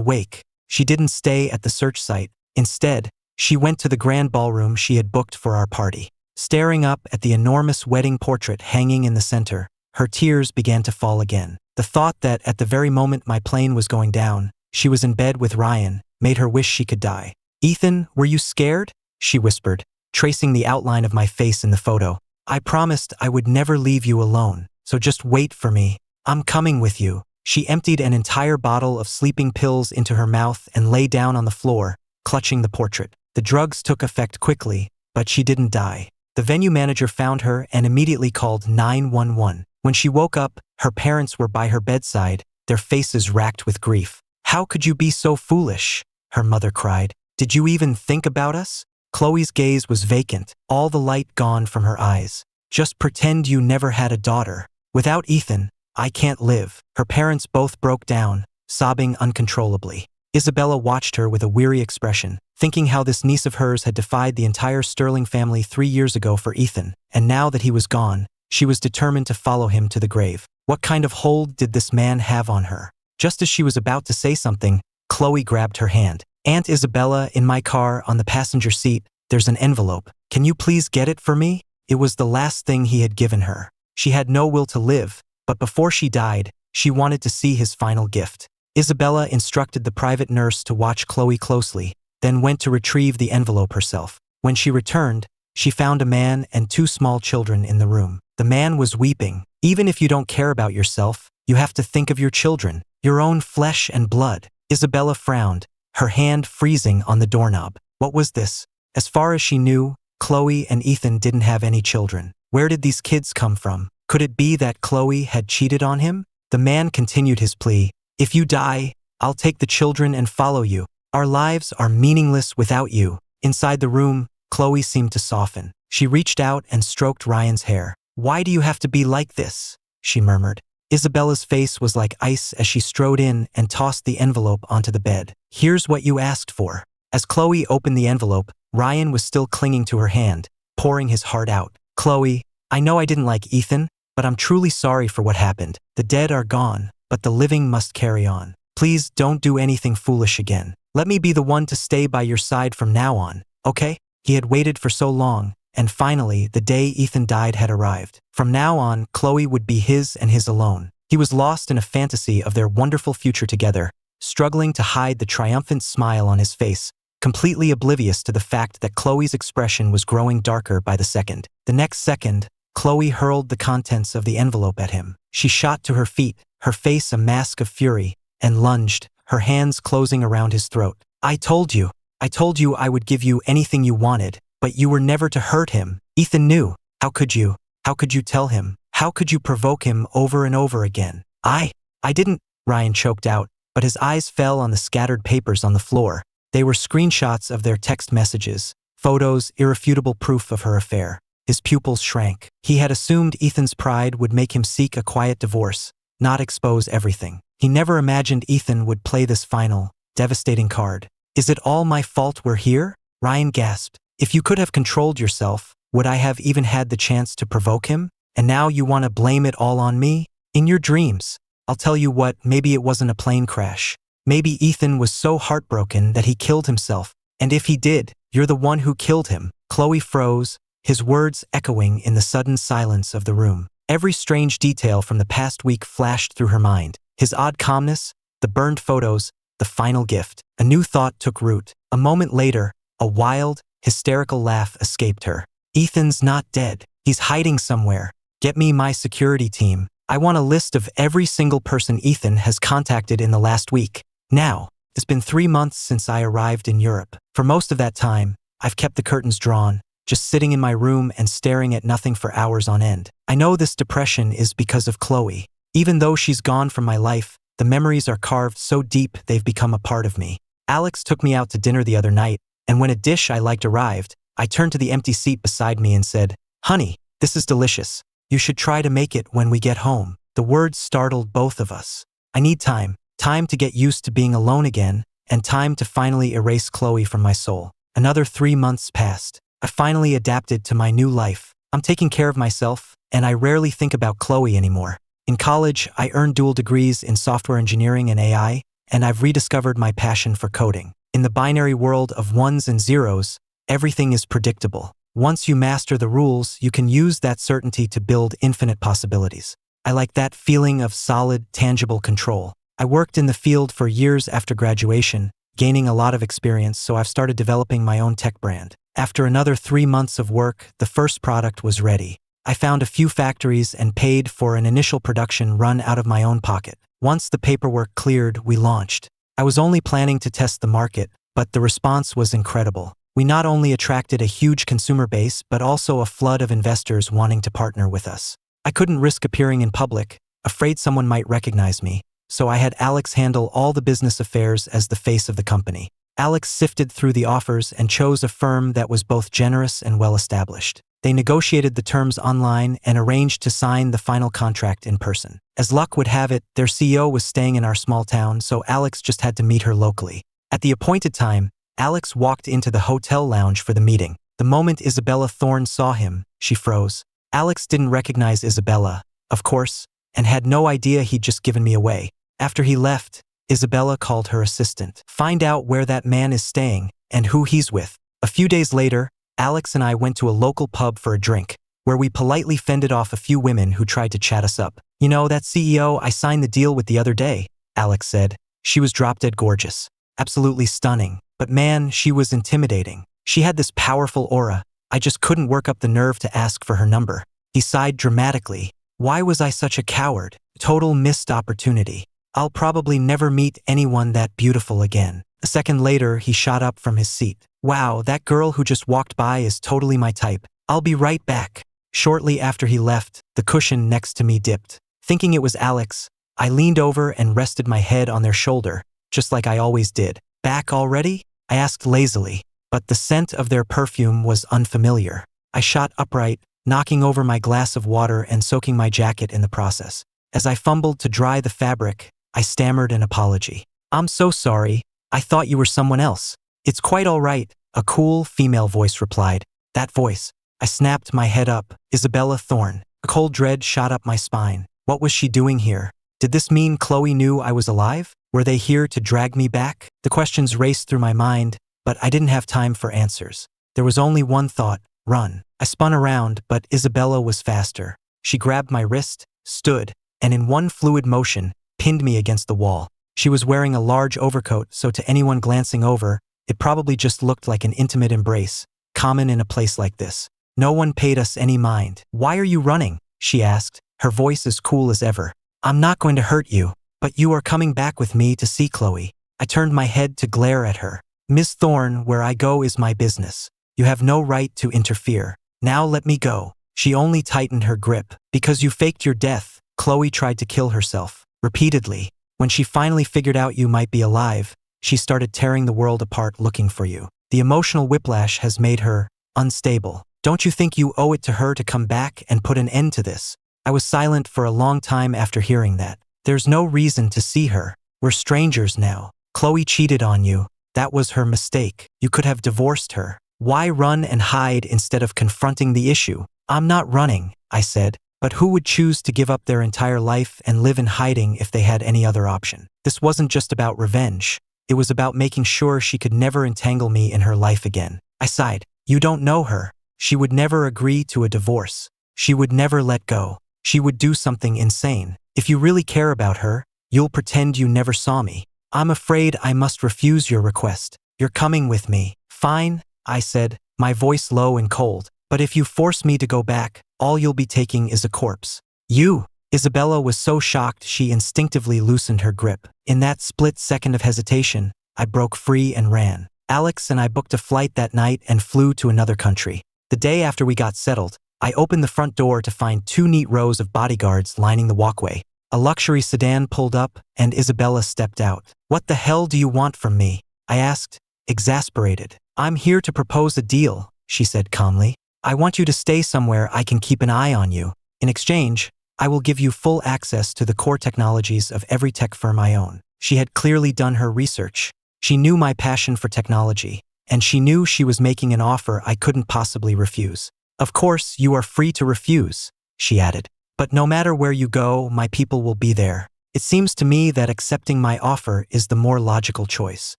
wake. She didn't stay at the search site. Instead, she went to the grand ballroom she had booked for our party. Staring up at the enormous wedding portrait hanging in the center, her tears began to fall again. The thought that at the very moment my plane was going down, she was in bed with Ryan, made her wish she could die. "Ethan, were you scared?" she whispered, tracing the outline of my face in the photo. "I promised I would never leave you alone, so just wait for me. I'm coming with you." She emptied an entire bottle of sleeping pills into her mouth and lay down on the floor, clutching the portrait. The drugs took effect quickly, but she didn't die. The venue manager found her and immediately called 911. When she woke up, her parents were by her bedside, their faces racked with grief. "How could you be so foolish?" her mother cried. "Did you even think about us?" Chloe's gaze was vacant, all the light gone from her eyes. "Just pretend you never had a daughter. Without Ethan, I can't live." Her parents both broke down, sobbing uncontrollably. Isabella watched her with a weary expression, thinking how this niece of hers had defied the entire Sterling family 3 years ago for Ethan, and now that he was gone, she was determined to follow him to the grave. What kind of hold did this man have on her? Just as she was about to say something, Chloe grabbed her hand. "Aunt Isabella, in my car, on the passenger seat, there's an envelope. Can you please get it for me?" It was the last thing he had given her. She had no will to live, but before she died, she wanted to see his final gift. Isabella instructed the private nurse to watch Chloe closely, then went to retrieve the envelope herself. When she returned, she found a man and 2 small children in the room. The man was weeping. "Even if you don't care about yourself, you have to think of your children, your own flesh and blood." Isabella frowned, her hand freezing on the doorknob. What was this? As far as she knew, Chloe and Ethan didn't have any children. Where did these kids come from? Could it be that Chloe had cheated on him? The man continued his plea. "If you die, I'll take the children and follow you. Our lives are meaningless without you." Inside the room, Chloe seemed to soften. She reached out and stroked Ryan's hair. "Why do you have to be like this?" she murmured. Isabella's face was like ice as she strode in and tossed the envelope onto the bed. "Here's what you asked for." As Chloe opened the envelope, Ryan was still clinging to her hand, pouring his heart out. "Chloe, I know I didn't like Ethan, but I'm truly sorry for what happened. The dead are gone, but the living must carry on. Please don't do anything foolish again. Let me be the one to stay by your side from now on, okay?" He had waited for so long, and finally, the day Ethan died had arrived. From now on, Chloe would be his and his alone. He was lost in a fantasy of their wonderful future together, struggling to hide the triumphant smile on his face, completely oblivious to the fact that Chloe's expression was growing darker by the second. The next second, Chloe hurled the contents of the envelope at him. She shot to her feet, her face a mask of fury, and lunged, her hands closing around his throat. I told you I would give you anything you wanted, but you were never to hurt him." Ethan knew. How could you? How could you tell him? How could you provoke him over and over again? I didn't," Ryan choked out, but his eyes fell on the scattered papers on the floor. They were screenshots of their text messages, photos, irrefutable proof of her affair. His pupils shrank. He had assumed Ethan's pride would make him seek a quiet divorce, not expose everything. He never imagined Ethan would play this final, devastating card. "Is it all my fault we're here?" Ryan gasped. "If you could have controlled yourself, would I have even had the chance to provoke him? And now you want to blame it all on me? In your dreams. I'll tell you what, maybe it wasn't a plane crash. Maybe Ethan was so heartbroken that he killed himself. And if he did, you're the one who killed him." Chloe froze, his words echoing in the sudden silence of the room. Every strange detail from the past week flashed through her mind. His odd calmness, the burned photos, the final gift. A new thought took root. A moment later, a wild, hysterical laugh escaped her. Ethan's not dead. He's hiding somewhere. Get me my security team. I want a list of every single person Ethan has contacted in the last week. Now, it's been 3 months since I arrived in Europe. For most of that time, I've kept the curtains drawn, just sitting in my room and staring at nothing for hours on end. I know this depression is because of Chloe. Even though she's gone from my life, the memories are carved so deep they've become a part of me. Alex took me out to dinner the other night, and when a dish I liked arrived, I turned to the empty seat beside me and said, "Honey, this is delicious. You should try to make it when we get home." The words startled both of us. I need time. Time to get used to being alone again, and time to finally erase Chloe from my soul. Another 3 months passed. I finally adapted to my new life. I'm taking care of myself, and I rarely think about Chloe anymore. In college, I earned dual degrees in software engineering and AI, and I've rediscovered my passion for coding. In the binary world of ones and zeros, everything is predictable. Once you master the rules, you can use that certainty to build infinite possibilities. I like that feeling of solid, tangible control. I worked in the field for years after graduation, gaining a lot of experience, so I've started developing my own tech brand. After another 3 months of work, the first product was ready. I found a few factories and paid for an initial production run out of my own pocket. Once the paperwork cleared, we launched. I was only planning to test the market, but the response was incredible. We not only attracted a huge consumer base, but also a flood of investors wanting to partner with us. I couldn't risk appearing in public, afraid someone might recognize me, so I had Alex handle all the business affairs as the face of the company. Alex sifted through the offers and chose a firm that was both generous and well-established. They negotiated the terms online and arranged to sign the final contract in person. As luck would have it, their CEO was staying in our small town, so Alex just had to meet her locally. At the appointed time, Alex walked into the hotel lounge for the meeting. The moment Isabella Thorne saw him, she froze. Alex didn't recognize Isabella, of course, and had no idea he'd just given me away. After he left, Isabella called her assistant. "Find out where that man is staying and who he's with." A few days later, Alex and I went to a local pub for a drink, where we politely fended off a few women who tried to chat us up. "You know, that CEO I signed the deal with the other day," Alex said. She was drop-dead gorgeous, absolutely stunning. But man, she was intimidating. She had this powerful aura. I just couldn't work up the nerve to ask for her number. He sighed dramatically. Why was I such a coward? Total missed opportunity. I'll probably never meet anyone that beautiful again. A second later, he shot up from his seat. "Wow, that girl who just walked by is totally my type. I'll be right back." Shortly after he left, the cushion next to me dipped. Thinking it was Alex, I leaned over and rested my head on their shoulder, just like I always did. "Back already?" I asked lazily, but the scent of their perfume was unfamiliar. I shot upright, knocking over my glass of water and soaking my jacket in the process. As I fumbled to dry the fabric, I stammered an apology. "I'm so sorry. I thought you were someone else." "It's quite all right," a cool female voice replied. That voice. I snapped my head up. Isabella Thorne. A cold dread shot up my spine. What was she doing here? Did this mean Chloe knew I was alive? Were they here to drag me back? The questions raced through my mind, but I didn't have time for answers. There was only one thought: run. I spun around, but Isabella was faster. She grabbed my wrist, stood, and in one fluid motion, pinned me against the wall. She was wearing a large overcoat, so to anyone glancing over, it probably just looked like an intimate embrace, common in a place like this. No one paid us any mind. "Why are you running?" she asked, her voice as cool as ever. "I'm not going to hurt you, but you are coming back with me to see Chloe." I turned my head to glare at her. "Miss Thorne, where I go is my business. You have no right to interfere. Now let me go." She only tightened her grip. "Because you faked your death, Chloe tried to kill herself. Repeatedly. When she finally figured out you might be alive, she started tearing the world apart looking for you. The emotional whiplash has made her unstable. Don't you think you owe it to her to come back and put an end to this?" I was silent for a long time after hearing that. "There's no reason to see her. We're strangers now. Chloe cheated on you. That was her mistake. You could have divorced her. Why run and hide instead of confronting the issue?" "I'm not running," I said. But who would choose to give up their entire life and live in hiding if they had any other option? This wasn't just about revenge. It was about making sure she could never entangle me in her life again. I sighed. "You don't know her. She would never agree to a divorce. She would never let go. She would do something insane. If you really care about her, you'll pretend you never saw me. I'm afraid I must refuse your request. You're coming with me. Fine, I said, my voice low and cold. But if you force me to go back, all you'll be taking is a corpse. You! Isabella was so shocked she instinctively loosened her grip. In that split second of hesitation, I broke free and ran. Alex and I booked a flight that night and flew to another country. The day after we got settled, I opened the front door to find 2 neat rows of bodyguards lining the walkway. A luxury sedan pulled up, and Isabella stepped out. What the hell do you want from me? I asked, exasperated. I'm here to propose a deal, she said calmly. I want you to stay somewhere I can keep an eye on you. In exchange, I will give you full access to the core technologies of every tech firm I own. She had clearly done her research. She knew my passion for technology, and she knew she was making an offer I couldn't possibly refuse. Of course, you are free to refuse, she added. But no matter where you go, my people will be there. It seems to me that accepting my offer is the more logical choice.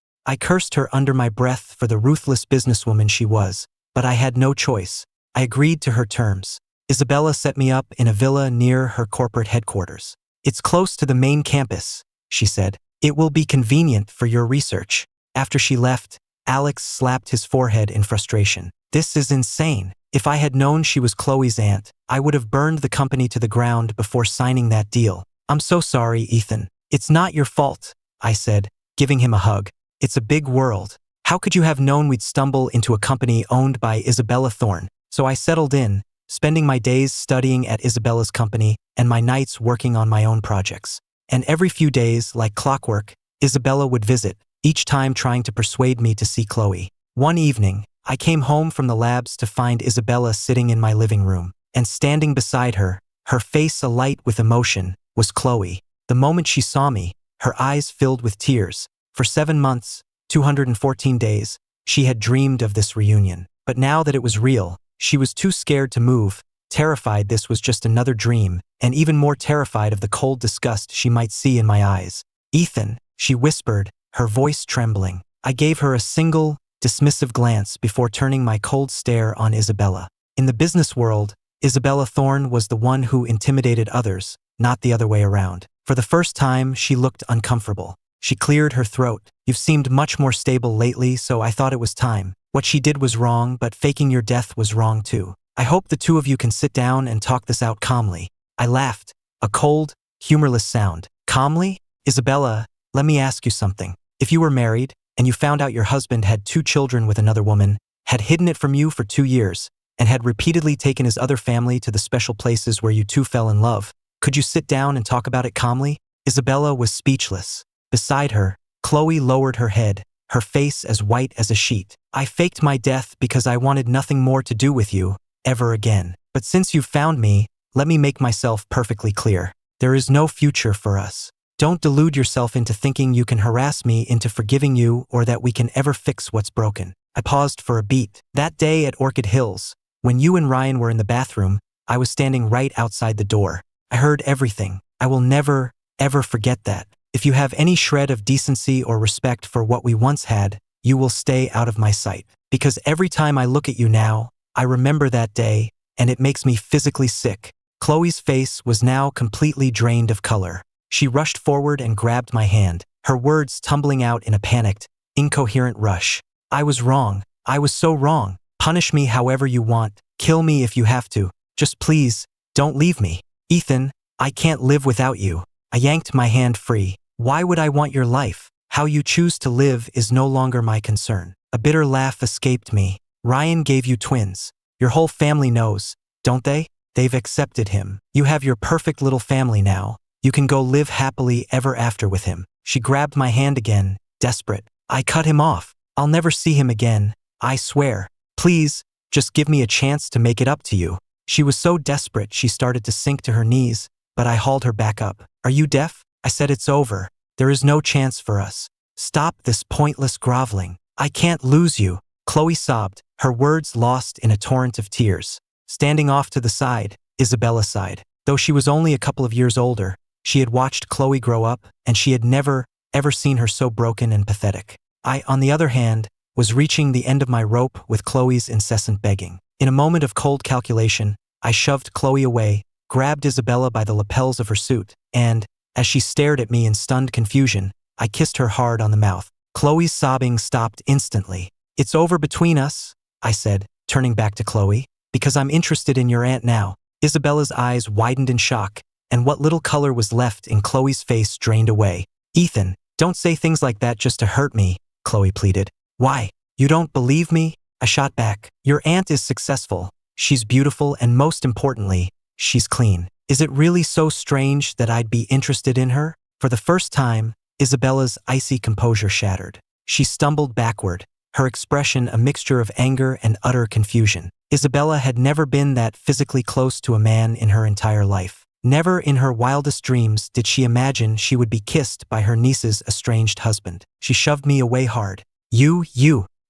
I cursed her under my breath for the ruthless businesswoman she was, but I had no choice. I agreed to her terms. Isabella set me up in a villa near her corporate headquarters. It's close to the main campus, she said. It will be convenient for your research. After she left, Alex slapped his forehead in frustration. This is insane. If I had known she was Chloe's aunt, I would have burned the company to the ground before signing that deal. I'm so sorry, Ethan. It's not your fault, I said, giving him a hug. It's a big world. How could you have known we'd stumble into a company owned by Isabella Thorne? So I settled in, spending my days studying at Isabella's company and my nights working on my own projects. And every few days, like clockwork, Isabella would visit, each time trying to persuade me to see Chloe. One evening, I came home from the labs to find Isabella sitting in my living room, and standing beside her, her face alight with emotion, was Chloe. The moment she saw me, her eyes filled with tears. For 7 months, 214 days, she had dreamed of this reunion. But now that it was real, she was too scared to move, terrified this was just another dream, and even more terrified of the cold disgust she might see in my eyes. Ethan, she whispered, her voice trembling. I gave her a single, dismissive glance before turning my cold stare on Isabella. In the business world, Isabella Thorne was the one who intimidated others, not the other way around. For the first time, she looked uncomfortable. She cleared her throat. You've seemed much more stable lately, so I thought it was time. What she did was wrong, but faking your death was wrong too. I hope the two of you can sit down and talk this out calmly. I laughed, a cold, humorless sound. Calmly? Isabella, let me ask you something. If you were married, and you found out your husband had 2 children with another woman, had hidden it from you for 2 years, and had repeatedly taken his other family to the special places where you two fell in love, could you sit down and talk about it calmly? Isabella was speechless. Beside her, Chloe lowered her head, her face as white as a sheet. I faked my death because I wanted nothing more to do with you, ever again. But since you've found me, let me make myself perfectly clear. There is no future for us. Don't delude yourself into thinking you can harass me into forgiving you or that we can ever fix what's broken. I paused for a beat. That day at Orchid Hills, when you and Ryan were in the bathroom, I was standing right outside the door. I heard everything. I will never, ever forget that. If you have any shred of decency or respect for what we once had, you will stay out of my sight. Because every time I look at you now, I remember that day, and it makes me physically sick. Chloe's face was now completely drained of color. She rushed forward and grabbed my hand, her words tumbling out in a panicked, incoherent rush. I was wrong. I was so wrong. Punish me however you want. Kill me if you have to. Just please, don't leave me. Ethan, I can't live without you. I yanked my hand free. Why would I want your life? How you choose to live is no longer my concern. A bitter laugh escaped me. Ryan gave you twins. Your whole family knows, don't they? They've accepted him. You have your perfect little family now. You can go live happily ever after with him. She grabbed my hand again, desperate. I cut him off. I'll never see him again. I swear. Please, just give me a chance to make it up to you. She was so desperate she started to sink to her knees, but I hauled her back up. Are you deaf? I said it's over. There is no chance for us. Stop this pointless groveling. I can't lose you. Chloe sobbed, her words lost in a torrent of tears. Standing off to the side, Isabella sighed. Though she was only a couple of years older, she had watched Chloe grow up, and she had never, ever seen her so broken and pathetic. I, on the other hand, was reaching the end of my rope with Chloe's incessant begging. In a moment of cold calculation, I shoved Chloe away, grabbed Isabella by the lapels of her suit, and, as she stared at me in stunned confusion, I kissed her hard on the mouth. Chloe's sobbing stopped instantly. "It's over between us," I said, turning back to Chloe, "because I'm interested in your aunt now." Isabella's eyes widened in shock, and what little color was left in Chloe's face drained away. "Ethan, don't say things like that just to hurt me," Chloe pleaded. "Why? You don't believe me?" I shot back. "Your aunt is successful. She's beautiful, and most importantly, she's clean. Is it really so strange that I'd be interested in her?" For the first time, Isabella's icy composure shattered. She stumbled backward, her expression a mixture of anger and utter confusion. Isabella had never been that physically close to a man in her entire life. Never in her wildest dreams did she imagine she would be kissed by her niece's estranged husband. She shoved me away hard. You,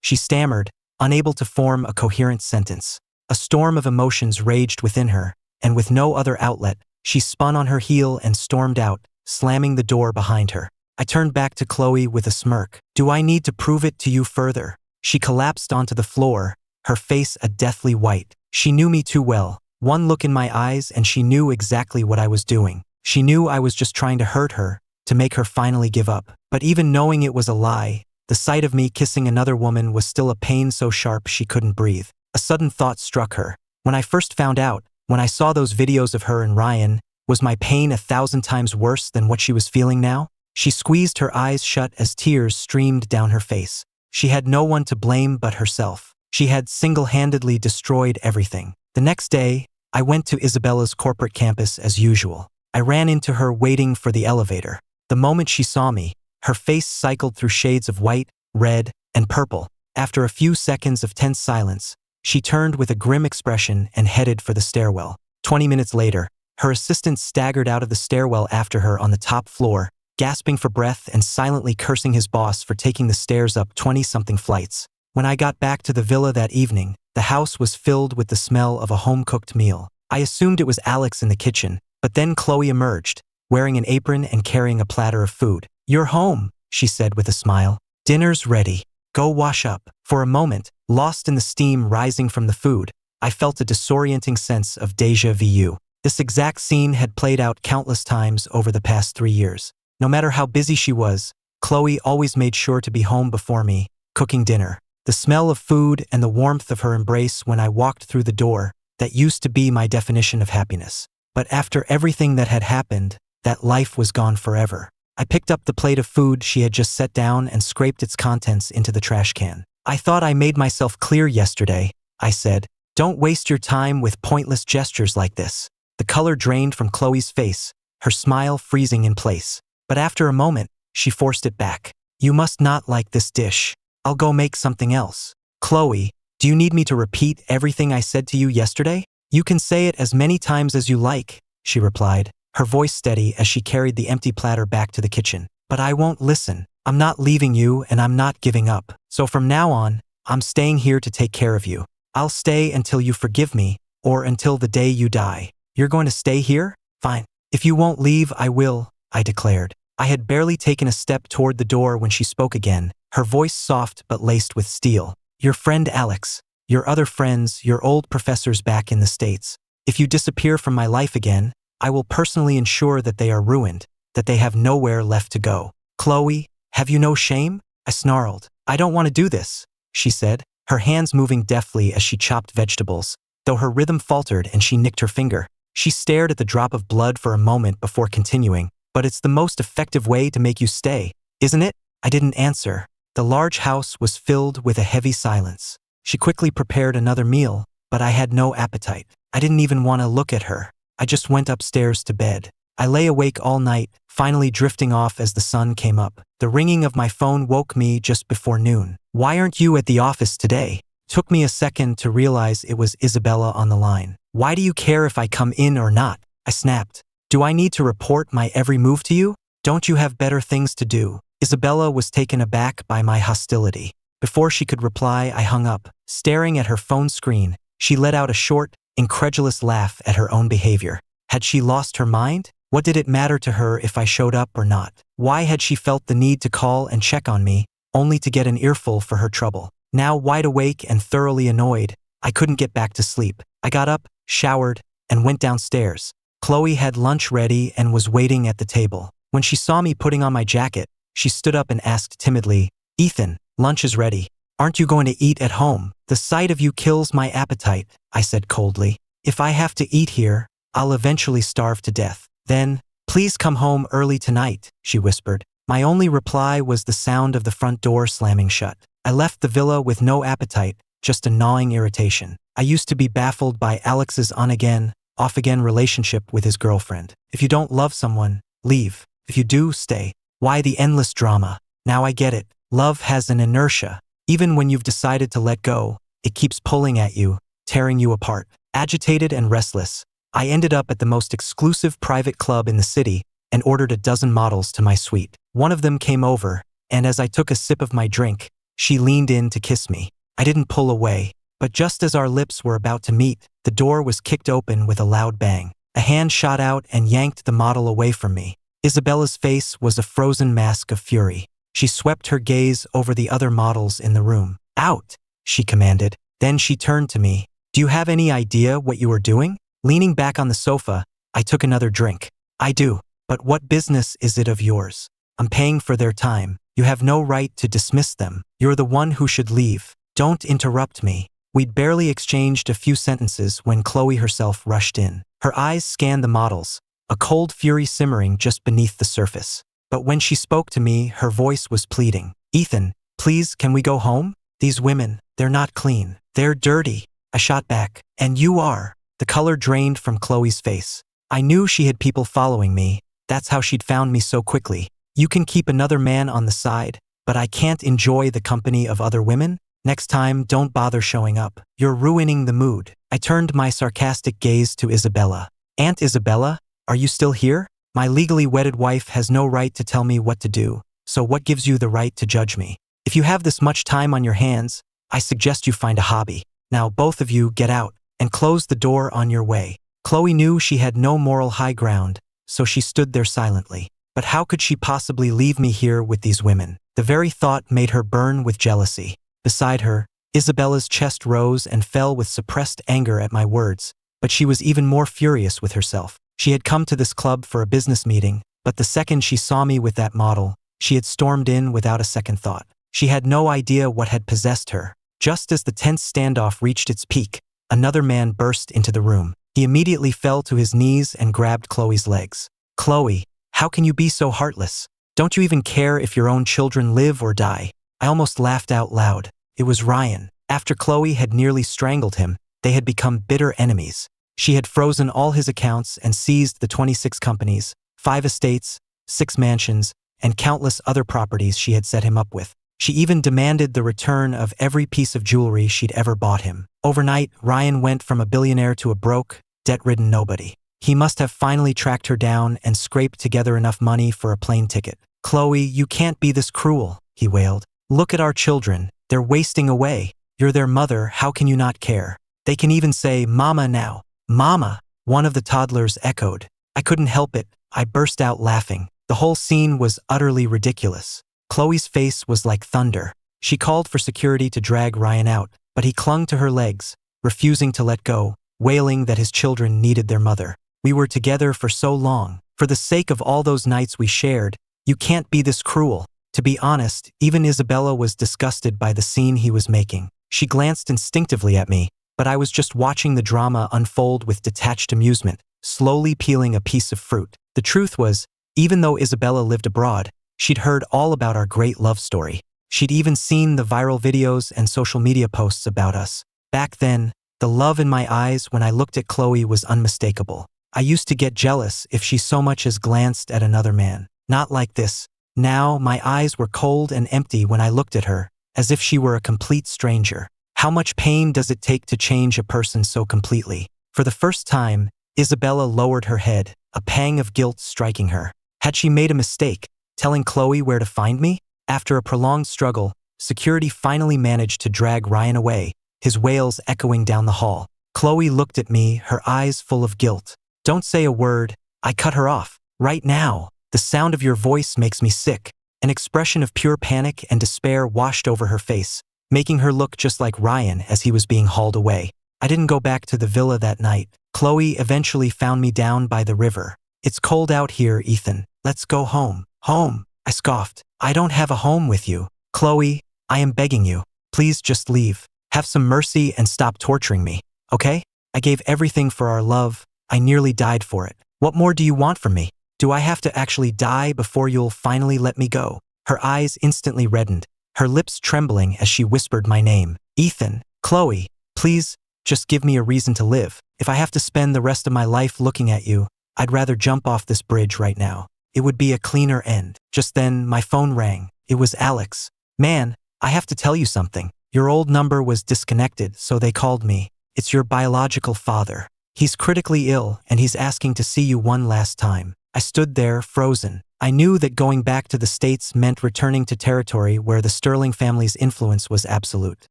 she stammered, unable to form a coherent sentence. A storm of emotions raged within her, and with no other outlet, she spun on her heel and stormed out, slamming the door behind her. I turned back to Chloe with a smirk. "Do I need to prove it to you further?" She collapsed onto the floor, her face a deathly white. She knew me too well. One look in my eyes and she knew exactly what I was doing. She knew I was just trying to hurt her, to make her finally give up. But even knowing it was a lie, the sight of me kissing another woman was still a pain so sharp she couldn't breathe. A sudden thought struck her. When I first found out, when I saw those videos of her and Ryan, was my pain 1,000 times worse than what she was feeling now? She squeezed her eyes shut as tears streamed down her face. She had no one to blame but herself. She had single-handedly destroyed everything. The next day, I went to Isabella's corporate campus as usual. I ran into her waiting for the elevator. The moment she saw me, her face cycled through shades of white, red, and purple. After a few seconds of tense silence, she turned with a grim expression and headed for the stairwell. 20 minutes later, her assistant staggered out of the stairwell after her on the top floor, gasping for breath and silently cursing his boss for taking the stairs up 20-something flights. When I got back to the villa that evening, the house was filled with the smell of a home-cooked meal. I assumed it was Alex in the kitchen, but then Chloe emerged, wearing an apron and carrying a platter of food. "You're home," she said with a smile. "Dinner's ready. Go wash up." For a moment, lost in the steam rising from the food, I felt a disorienting sense of déjà vu. This exact scene had played out countless times over the past 3 years. No matter how busy she was, Chloe always made sure to be home before me, cooking dinner. The smell of food and the warmth of her embrace when I walked through the door, that used to be my definition of happiness. But after everything that had happened, that life was gone forever. I picked up the plate of food she had just set down and scraped its contents into the trash can. "I thought I made myself clear yesterday," I said. "Don't waste your time with pointless gestures like this." The color drained from Chloe's face, her smile freezing in place. But after a moment, she forced it back. "You must not like this dish. I'll go make something else." "Chloe, do you need me to repeat everything I said to you yesterday?" "You can say it as many times as you like," she replied, her voice steady as she carried the empty platter back to the kitchen. "But I won't listen. I'm not leaving you and I'm not giving up. So from now on, I'm staying here to take care of you. I'll stay until you forgive me, or until the day you die." "You're going to stay here? Fine. If you won't leave, I will," I declared. I had barely taken a step toward the door when she spoke again, her voice soft but laced with steel. "Your friend Alex, your other friends, your old professors back in the States. If you disappear from my life again, I will personally ensure that they are ruined, that they have nowhere left to go." "Chloe, have you no shame?" I snarled. "I don't want to do this," she said, her hands moving deftly as she chopped vegetables, though her rhythm faltered and she nicked her finger. She stared at the drop of blood for a moment before continuing. "But it's the most effective way to make you stay, isn't it?" I didn't answer. The large house was filled with a heavy silence. She quickly prepared another meal, but I had no appetite. I didn't even want to look at her. I just went upstairs to bed. I lay awake all night, finally drifting off as the sun came up. The ringing of my phone woke me just before noon. "Why aren't you at the office today?" Took me a second to realize it was Isabella on the line. "Why do you care if I come in or not?" I snapped. "Do I need to report my every move to you? Don't you have better things to do?" Isabella was taken aback by my hostility. Before she could reply, I hung up. Staring at her phone screen, she let out a short, incredulous laugh at her own behavior. Had she lost her mind? What did it matter to her if I showed up or not? Why had she felt the need to call and check on me, only to get an earful for her trouble. Now wide awake and thoroughly annoyed, I couldn't get back to sleep. I got up, showered, and went downstairs. Chloe had lunch ready and was waiting at the table. When she saw me putting on my jacket, she stood up and asked timidly, "Ethan, lunch is ready. Aren't you going to eat at home?" "The sight of you kills my appetite," I said coldly. "If I have to eat here, I'll eventually starve to death." "Then, please come home early tonight," she whispered. My only reply was the sound of the front door slamming shut. I left the villa with no appetite, just a gnawing irritation. I used to be baffled by Alex's on-again, off-again relationship with his girlfriend. If you don't love someone, leave. If you do, stay. Why the endless drama? Now I get it. Love has an inertia. Even when you've decided to let go, it keeps pulling at you, tearing you apart. Agitated and restless, I ended up at the most exclusive private club in the city and ordered a dozen models to my suite. One of them came over, and as I took a sip of my drink, she leaned in to kiss me. I didn't pull away, but just as our lips were about to meet, the door was kicked open with a loud bang. A hand shot out and yanked the model away from me. Isabella's face was a frozen mask of fury. She swept her gaze over the other models in the room. "Out," she commanded. Then she turned to me. "Do you have any idea what you are doing?" Leaning back on the sofa, I took another drink. "I do. But what business is it of yours? I'm paying for their time. You have no right to dismiss them. You're the one who should leave. Don't interrupt me." We'd barely exchanged a few sentences when Chloe herself rushed in. Her eyes scanned the models, a cold fury simmering just beneath the surface. But when she spoke to me, her voice was pleading. "Ethan, please, can we go home? These women, they're not clean. They're dirty." I shot back. "And you are." The color drained from Chloe's face. I knew she had people following me. That's how she'd found me so quickly. "You can keep another man on the side, but I can't enjoy the company of other women? Next time, don't bother showing up. You're ruining the mood." I turned my sarcastic gaze to Isabella. "Aunt Isabella, are you still here? My legally wedded wife has no right to tell me what to do, so what gives you the right to judge me? If you have this much time on your hands, I suggest you find a hobby. Now both of you get out and close the door on your way." Chloe knew she had no moral high ground, so she stood there silently. But how could she possibly leave me here with these women? The very thought made her burn with jealousy. Beside her, Isabella's chest rose and fell with suppressed anger at my words, but she was even more furious with herself. She had come to this club for a business meeting, but the second she saw me with that model, she had stormed in without a second thought. She had no idea what had possessed her. Just as the tense standoff reached its peak, another man burst into the room. He immediately fell to his knees and grabbed Chloe's legs. "Chloe, how can you be so heartless? Don't you even care if your own children live or die?" I almost laughed out loud. It was Ryan. After Chloe had nearly strangled him, they had become bitter enemies. She had frozen all his accounts and seized the 26 companies, 5 estates, 6 mansions, and countless other properties she had set him up with. She even demanded the return of every piece of jewelry she'd ever bought him. Overnight, Ryan went from a billionaire to a broke, debt-ridden nobody. He must have finally tracked her down and scraped together enough money for a plane ticket. "Chloe, you can't be this cruel," he wailed. "Look at our children. They're wasting away. You're their mother, how can you not care? They can even say, 'Mama' now." "Mama," one of the toddlers echoed. I couldn't help it. I burst out laughing. The whole scene was utterly ridiculous. Chloe's face was like thunder. She called for security to drag Ryan out, but he clung to her legs, refusing to let go, wailing that his children needed their mother. "We were together for so long. For the sake of all those nights we shared, you can't be this cruel." To be honest, even Isabella was disgusted by the scene he was making. She glanced instinctively at me, but I was just watching the drama unfold with detached amusement, slowly peeling a piece of fruit. The truth was, even though Isabella lived abroad, she'd heard all about our great love story. She'd even seen the viral videos and social media posts about us. Back then, the love in my eyes when I looked at Chloe was unmistakable. I used to get jealous if she so much as glanced at another man. Not like this. Now, my eyes were cold and empty when I looked at her, as if she were a complete stranger. How much pain does it take to change a person so completely? For the first time, Isabella lowered her head, a pang of guilt striking her. Had she made a mistake, telling Chloe where to find me? After a prolonged struggle, security finally managed to drag Ryan away, his wails echoing down the hall. Chloe looked at me, her eyes full of guilt. "Don't say a word," I cut her off. "Right now. The sound of your voice makes me sick." An expression of pure panic and despair washed over her face, making her look just like Ryan as he was being hauled away. I didn't go back to the villa that night. Chloe eventually found me down by the river. "It's cold out here, Ethan. Let's go home." "Home?" I scoffed. "I don't have a home with you. Chloe, I am begging you. Please just leave. Have some mercy and stop torturing me, okay? I gave everything for our love. I nearly died for it. What more do you want from me? Do I have to actually die before you'll finally let me go?" Her eyes instantly reddened, her lips trembling as she whispered my name. "Ethan, Chloe, please, just give me a reason to live. If I have to spend the rest of my life looking at you, I'd rather jump off this bridge right now. It would be a cleaner end." Just then, my phone rang. It was Alex. "Man, I have to tell you something. Your old number was disconnected, so they called me. It's your biological father. He's critically ill, and he's asking to see you one last time." I stood there, frozen. I knew that going back to the States meant returning to territory where the Sterling family's influence was absolute.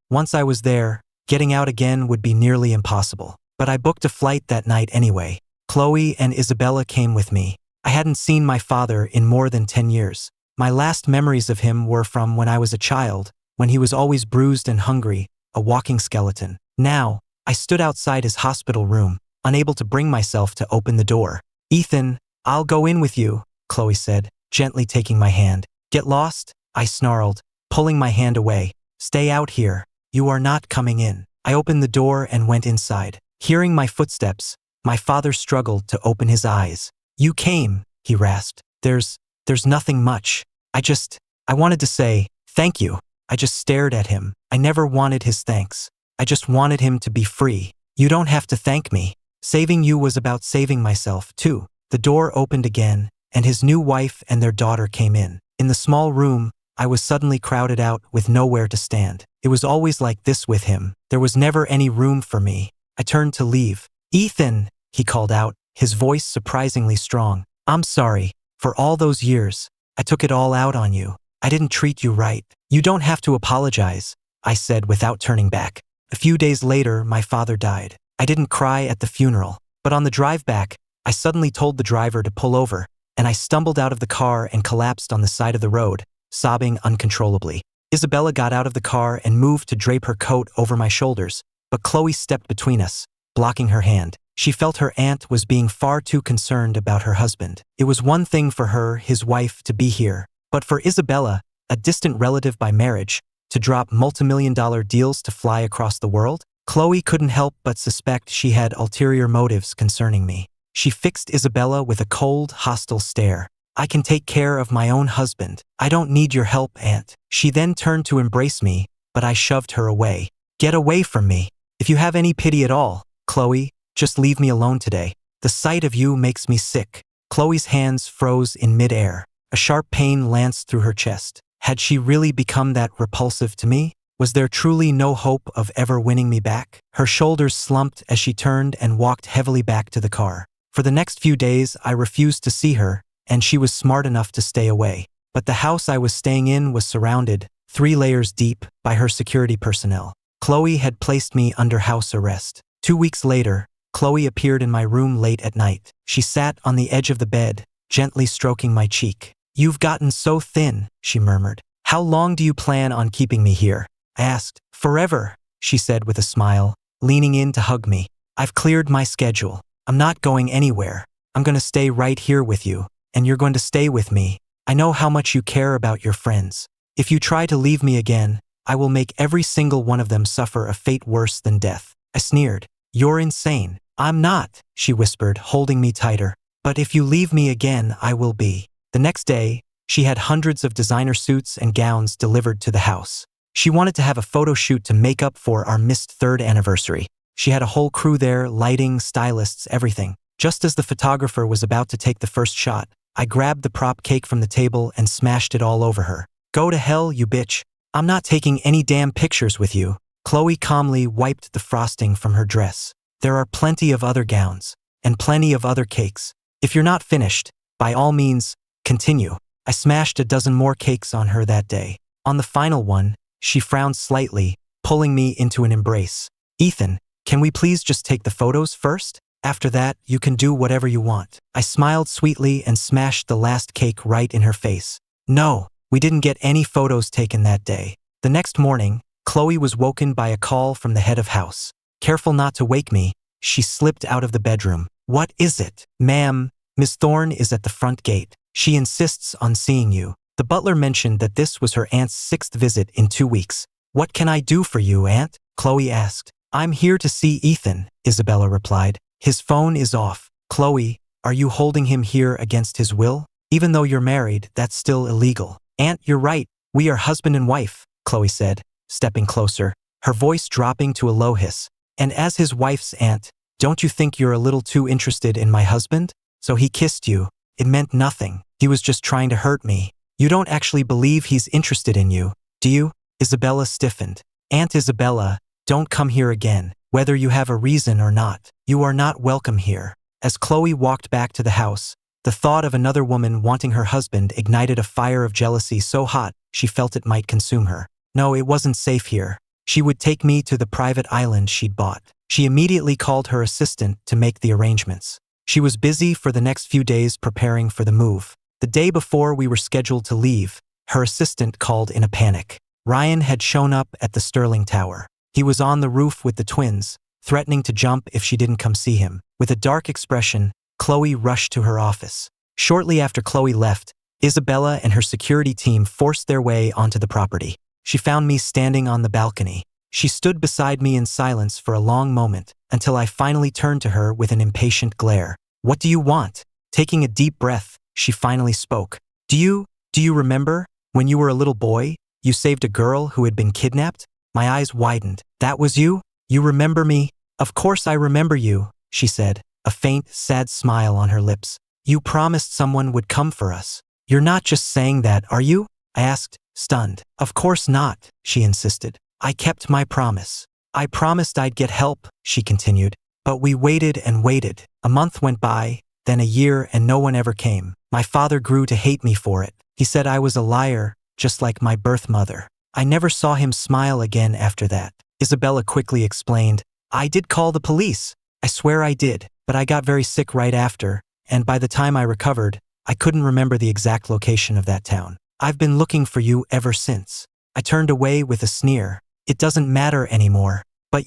Once I was there, getting out again would be nearly impossible. But I booked a flight that night anyway. Chloe and Isabella came with me. I hadn't seen my father in more than 10 years. My last memories of him were from when I was a child, when he was always bruised and hungry, a walking skeleton. Now, I stood outside his hospital room, unable to bring myself to open the door. "Ethan, I'll go in with you," Chloe said, gently taking my hand. "Get lost?" I snarled, pulling my hand away. "Stay out here. You are not coming in." I opened the door and went inside. Hearing my footsteps, my father struggled to open his eyes. "You came," he rasped. There's nothing much. I wanted to say, thank you." I just stared at him. I never wanted his thanks. I just wanted him to be free. "You don't have to thank me. Saving you was about saving myself, too." The door opened again, and his new wife and their daughter came in. In the small room, I was suddenly crowded out with nowhere to stand. It was always like this with him. There was never any room for me. I turned to leave. "Ethan," he called out, his voice surprisingly strong. "I'm sorry. For all those years, I took it all out on you. I didn't treat you right." "You don't have to apologize," I said without turning back. A few days later, my father died. I didn't cry at the funeral, but on the drive back, I suddenly told the driver to pull over, and I stumbled out of the car and collapsed on the side of the road, sobbing uncontrollably. Isabella got out of the car and moved to drape her coat over my shoulders, but Chloe stepped between us, blocking her hand. She felt her aunt was being far too concerned about her husband. It was one thing for her, his wife, to be here, but for Isabella, a distant relative by marriage, to drop multimillion-dollar deals to fly across the world? Chloe couldn't help but suspect she had ulterior motives concerning me. She fixed Isabella with a cold, hostile stare. "I can take care of my own husband. I don't need your help, Aunt." She then turned to embrace me, but I shoved her away. "Get away from me. If you have any pity at all, Chloe, just leave me alone today. The sight of you makes me sick." Chloe's hands froze in midair. A sharp pain lanced through her chest. Had she really become that repulsive to me? Was there truly no hope of ever winning me back? Her shoulders slumped as she turned and walked heavily back to the car. For the next few days, I refused to see her, and she was smart enough to stay away. But the house I was staying in was surrounded, 3 layers deep, by her security personnel. Chloe had placed me under house arrest. 2 weeks later, Chloe appeared in my room late at night. She sat on the edge of the bed, gently stroking my cheek. "You've gotten so thin," she murmured. "How long do you plan on keeping me here?" I asked. "Forever," she said with a smile, leaning in to hug me. "I've cleared my schedule. I'm not going anywhere. I'm going to stay right here with you, and you're going to stay with me. I know how much you care about your friends. If you try to leave me again, I will make every single one of them suffer a fate worse than death." I sneered. "You're insane." "I'm not," she whispered, holding me tighter. "But if you leave me again, I will be." The next day, she had hundreds of designer suits and gowns delivered to the house. She wanted to have a photo shoot to make up for our missed 3rd anniversary. She had a whole crew there, lighting, stylists, everything. Just as the photographer was about to take the first shot, I grabbed the prop cake from the table and smashed it all over her. "Go to hell, you bitch. I'm not taking any damn pictures with you." Chloe calmly wiped the frosting from her dress. "There are plenty of other gowns, and plenty of other cakes. If you're not finished, by all means, continue." I smashed a dozen more cakes on her that day. On the final one, she frowned slightly, pulling me into an embrace. "Ethan, can we please just take the photos first? After that, you can do whatever you want." I smiled sweetly and smashed the last cake right in her face. "No, We didn't get any photos taken that day. The next morning, Chloe was woken by a call from the head of house. Careful not to wake me, she slipped out of the bedroom. What is it? Ma'am, Miss Thorne is at the front gate. She insists on seeing you. The butler mentioned that this was her aunt's 6th visit in 2 weeks. What can I do for you, Aunt? Chloe asked. I'm here to see Ethan, Isabella replied. His phone is off. Chloe, are you holding him here against his will? Even though you're married, that's still illegal. Aunt, you're right. We are husband and wife, Chloe said, stepping closer, her voice dropping to a low hiss. And as his wife's aunt, don't you think you're a little too interested in my husband? So he kissed you. It meant nothing. He was just trying to hurt me. You don't actually believe he's interested in you, do you? Isabella stiffened. Aunt Isabella, don't come here again. Whether you have a reason or not, you are not welcome here. As Chloe walked back to the house, the thought of another woman wanting her husband ignited a fire of jealousy so hot she felt it might consume her. No, it wasn't safe here. She would take me to the private island she'd bought. She immediately called her assistant to make the arrangements. She was busy for the next few days preparing for the move. The day before we were scheduled to leave, her assistant called in a panic. Ryan had shown up at the Sterling Tower. He was on the roof with the twins, threatening to jump if she didn't come see him. With a dark expression, Chloe rushed to her office. Shortly after Chloe left, Isabella and her security team forced their way onto the property. She found me standing on the balcony. She stood beside me in silence for a long moment, until I finally turned to her with an impatient glare. What do you want? Taking a deep breath, she finally spoke. Do you remember, when you were a little boy, you saved a girl who had been kidnapped? My eyes widened. That was you? You remember me? Of course I remember you, she said, a faint, sad smile on her lips. You promised someone would come for us. You're not just saying that, are you? I asked, stunned. Of course not, she insisted. I kept my promise. I promised I'd get help, she continued. But we waited and waited. A month went by, then a year, and no one ever came. My father grew to hate me for it. He said I was a liar, just like my birth mother. I never saw him smile again after that. Isabella quickly explained. I did call the police. I swear I did, but I got very sick right after, and by the time I recovered, I couldn't remember the exact location of that town. I've been looking for you ever since. I turned away with a sneer. It doesn't matter anymore. But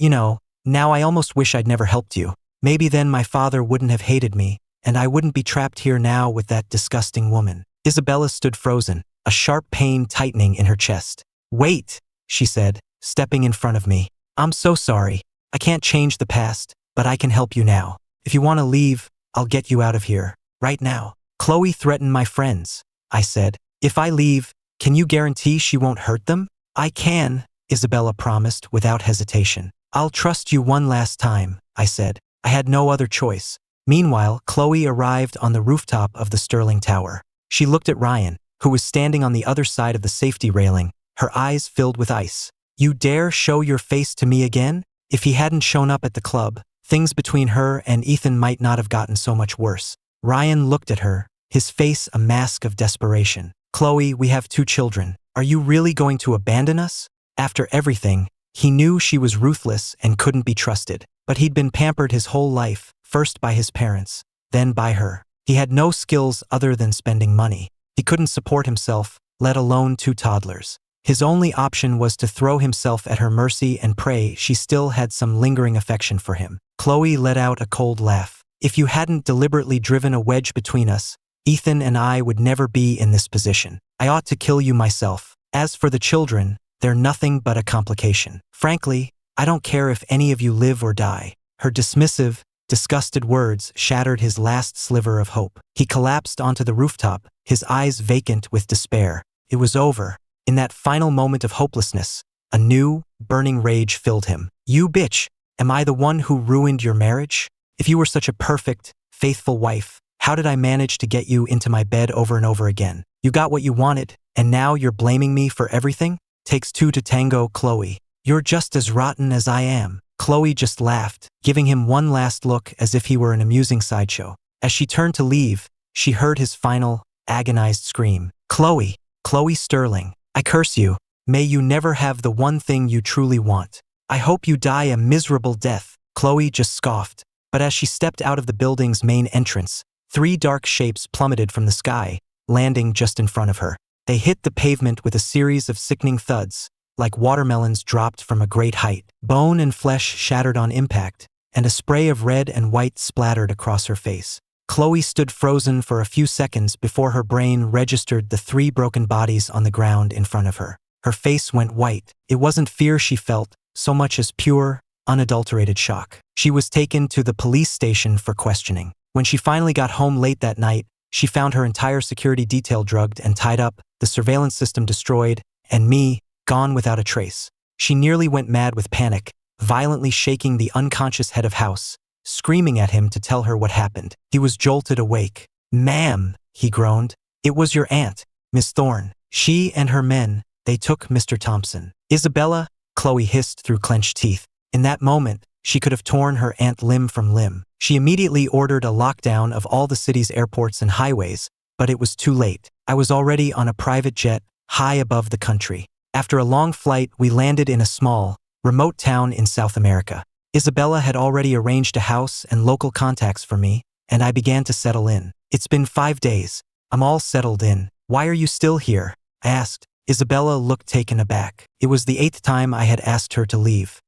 now I almost wish I'd never helped you. Maybe then my father wouldn't have hated me, and I wouldn't be trapped here now with that disgusting woman. Isabella stood frozen, a sharp pain tightening in her chest. Wait, she said, stepping in front of me. I'm so sorry. I can't change the past, but I can help you now. If you want to leave, I'll get you out of here, right now. Chloe threatened my friends, I said. If I leave, can you guarantee she won't hurt them? I can, Isabella promised without hesitation. I'll trust you one last time, I said. I had no other choice. Meanwhile, Chloe arrived on the rooftop of the Sterling Tower. She looked at Ryan, who was standing on the other side of the safety railing, her eyes filled with ice. You dare show your face to me again? If he hadn't shown up at the club, things between her and Ethan might not have gotten so much worse. Ryan looked at her, his face a mask of desperation. Chloe, we have 2 children. Are you really going to abandon us? After everything, he knew she was ruthless and couldn't be trusted. But he'd been pampered his whole life, first by his parents, then by her. He had no skills other than spending money. He couldn't support himself, let alone 2 toddlers. His only option was to throw himself at her mercy and pray she still had some lingering affection for him. Chloe let out a cold laugh. If you hadn't deliberately driven a wedge between us, Ethan and I would never be in this position. I ought to kill you myself. As for the children, they're nothing but a complication. Frankly, I don't care if any of you live or die. Her dismissive, disgusted words shattered his last sliver of hope. He collapsed onto the rooftop, his eyes vacant with despair. It was over. In that final moment of hopelessness, a new, burning rage filled him. You bitch, am I the one who ruined your marriage? If you were such a perfect, faithful wife, how did I manage to get you into my bed over and over again? You got what you wanted, and now you're blaming me for everything? Takes 2 to tango, Chloe. You're just as rotten as I am. Chloe just laughed, giving him one last look as if he were an amusing sideshow. As she turned to leave, she heard his final, agonized scream. Chloe, Chloe Sterling, I curse you. May you never have the one thing you truly want. I hope you die a miserable death. Chloe just scoffed. But as she stepped out of the building's main entrance, 3 dark shapes plummeted from the sky, landing just in front of her. They hit the pavement with a series of sickening thuds, like watermelons dropped from a great height. Bone and flesh shattered on impact, and a spray of red and white splattered across her face. Chloe stood frozen for a few seconds before her brain registered the 3 broken bodies on the ground in front of her. Her face went white. It wasn't fear she felt, so much as pure, unadulterated shock. She was taken to the police station for questioning. When she finally got home late that night, she found her entire security detail drugged and tied up, the surveillance system destroyed, and me, gone without a trace. She nearly went mad with panic, violently shaking the unconscious head of house, screaming at him to tell her what happened. He was jolted awake. "Ma'am," he groaned, "it was your aunt, Miss Thorne. She and her men, they took Mr. Thompson." "Isabella," Chloe hissed through clenched teeth. In that moment, she could have torn her aunt limb from limb. She immediately ordered a lockdown of all the city's airports and highways, but it was too late. I was already on a private jet, high above the country. After a long flight, we landed in a small, remote town in South America. Isabella had already arranged a house and local contacts for me, and I began to settle in. "It's been 5 days. I'm all settled in. Why are you still here?" I asked. Isabella looked taken aback. It was the 8th time I had asked her to leave.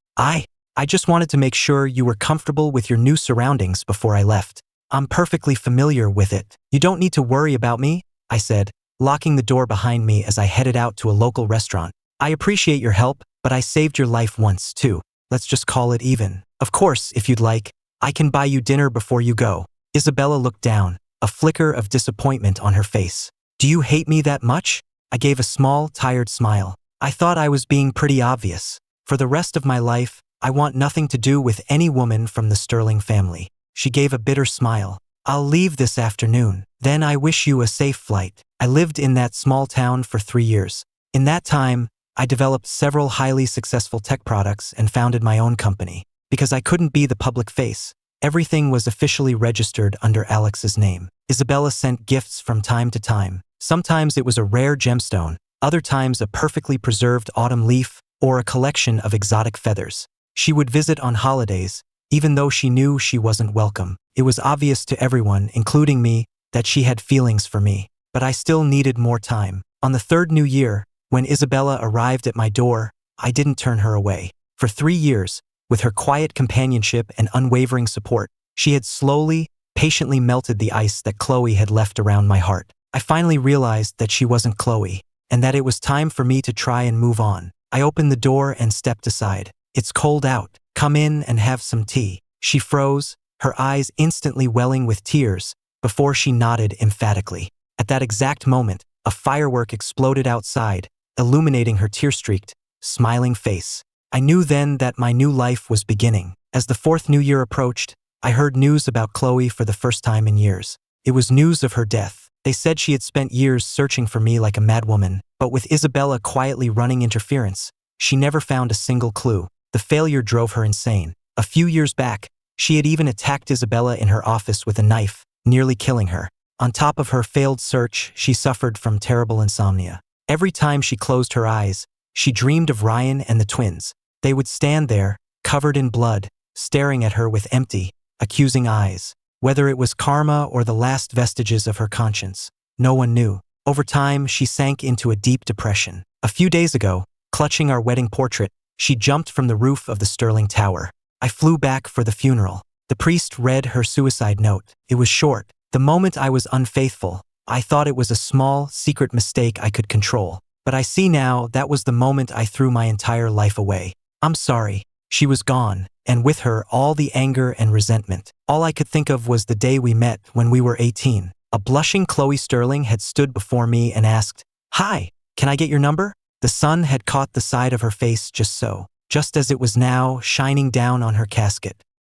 I just wanted to make sure you were comfortable with your new surroundings before I left. I'm perfectly familiar with it. You don't need to worry about me," I said, locking the door behind me as I headed out to a local restaurant. "I appreciate your help, but I saved your life once, too. Let's just call it even. Of course, if you'd like, I can buy you dinner before you go." Isabella looked down, a flicker of disappointment on her face. "Do you hate me that much?" I gave a small, tired smile. I thought I was being pretty obvious. For the rest of my life, I want nothing to do with any woman from the Sterling family. She gave a bitter smile. "I'll leave this afternoon. Then I wish you a safe flight." I lived in that small town for 3 years. In that time, I developed several highly successful tech products and founded my own company. Because I couldn't be the public face, everything was officially registered under Alex's name. Isabella sent gifts from time to time. Sometimes it was a rare gemstone, other times a perfectly preserved autumn leaf or a collection of exotic feathers. She would visit on holidays, even though she knew she wasn't welcome. It was obvious to everyone, including me, that she had feelings for me. But I still needed more time. On the 3rd New Year, when Isabella arrived at my door, I didn't turn her away. For 3 years, with her quiet companionship and unwavering support, she had slowly, patiently melted the ice that Chloe had left around my heart. I finally realized that she wasn't Chloe, and that it was time for me to try and move on. I opened the door and stepped aside. "It's cold out. Come in and have some tea." She froze, her eyes instantly welling with tears, before she nodded emphatically. At that exact moment, a firework exploded outside, illuminating her tear-streaked, smiling face. I knew then that my new life was beginning. As the 4th New Year approached, I heard news about Chloe for the first time in years. It was news of her death. They said she had spent years searching for me like a madwoman, but with Isabella quietly running interference, she never found a single clue. The failure drove her insane. A few years back, she had even attacked Isabella in her office with a knife, nearly killing her. On top of her failed search, she suffered from terrible insomnia. Every time she closed her eyes, she dreamed of Ryan and the twins. They would stand there, covered in blood, staring at her with empty, accusing eyes. Whether it was karma or the last vestiges of her conscience, no one knew. Over time, she sank into a deep depression. A few days ago, clutching our wedding portrait, she jumped from the roof of the Sterling Tower. I flew back for the funeral. The priest read her suicide note. It was short. "The moment I was unfaithful, I thought it was a small, secret mistake I could control. But I see now that was the moment I threw my entire life away. I'm sorry." She was gone, and with her all the anger and resentment. All I could think of was the day we met when we were 18. A blushing Chloe Sterling had stood before me and asked, "Hi, can I get your number?" The sun had caught the side of her face just as it was now shining down on her casket.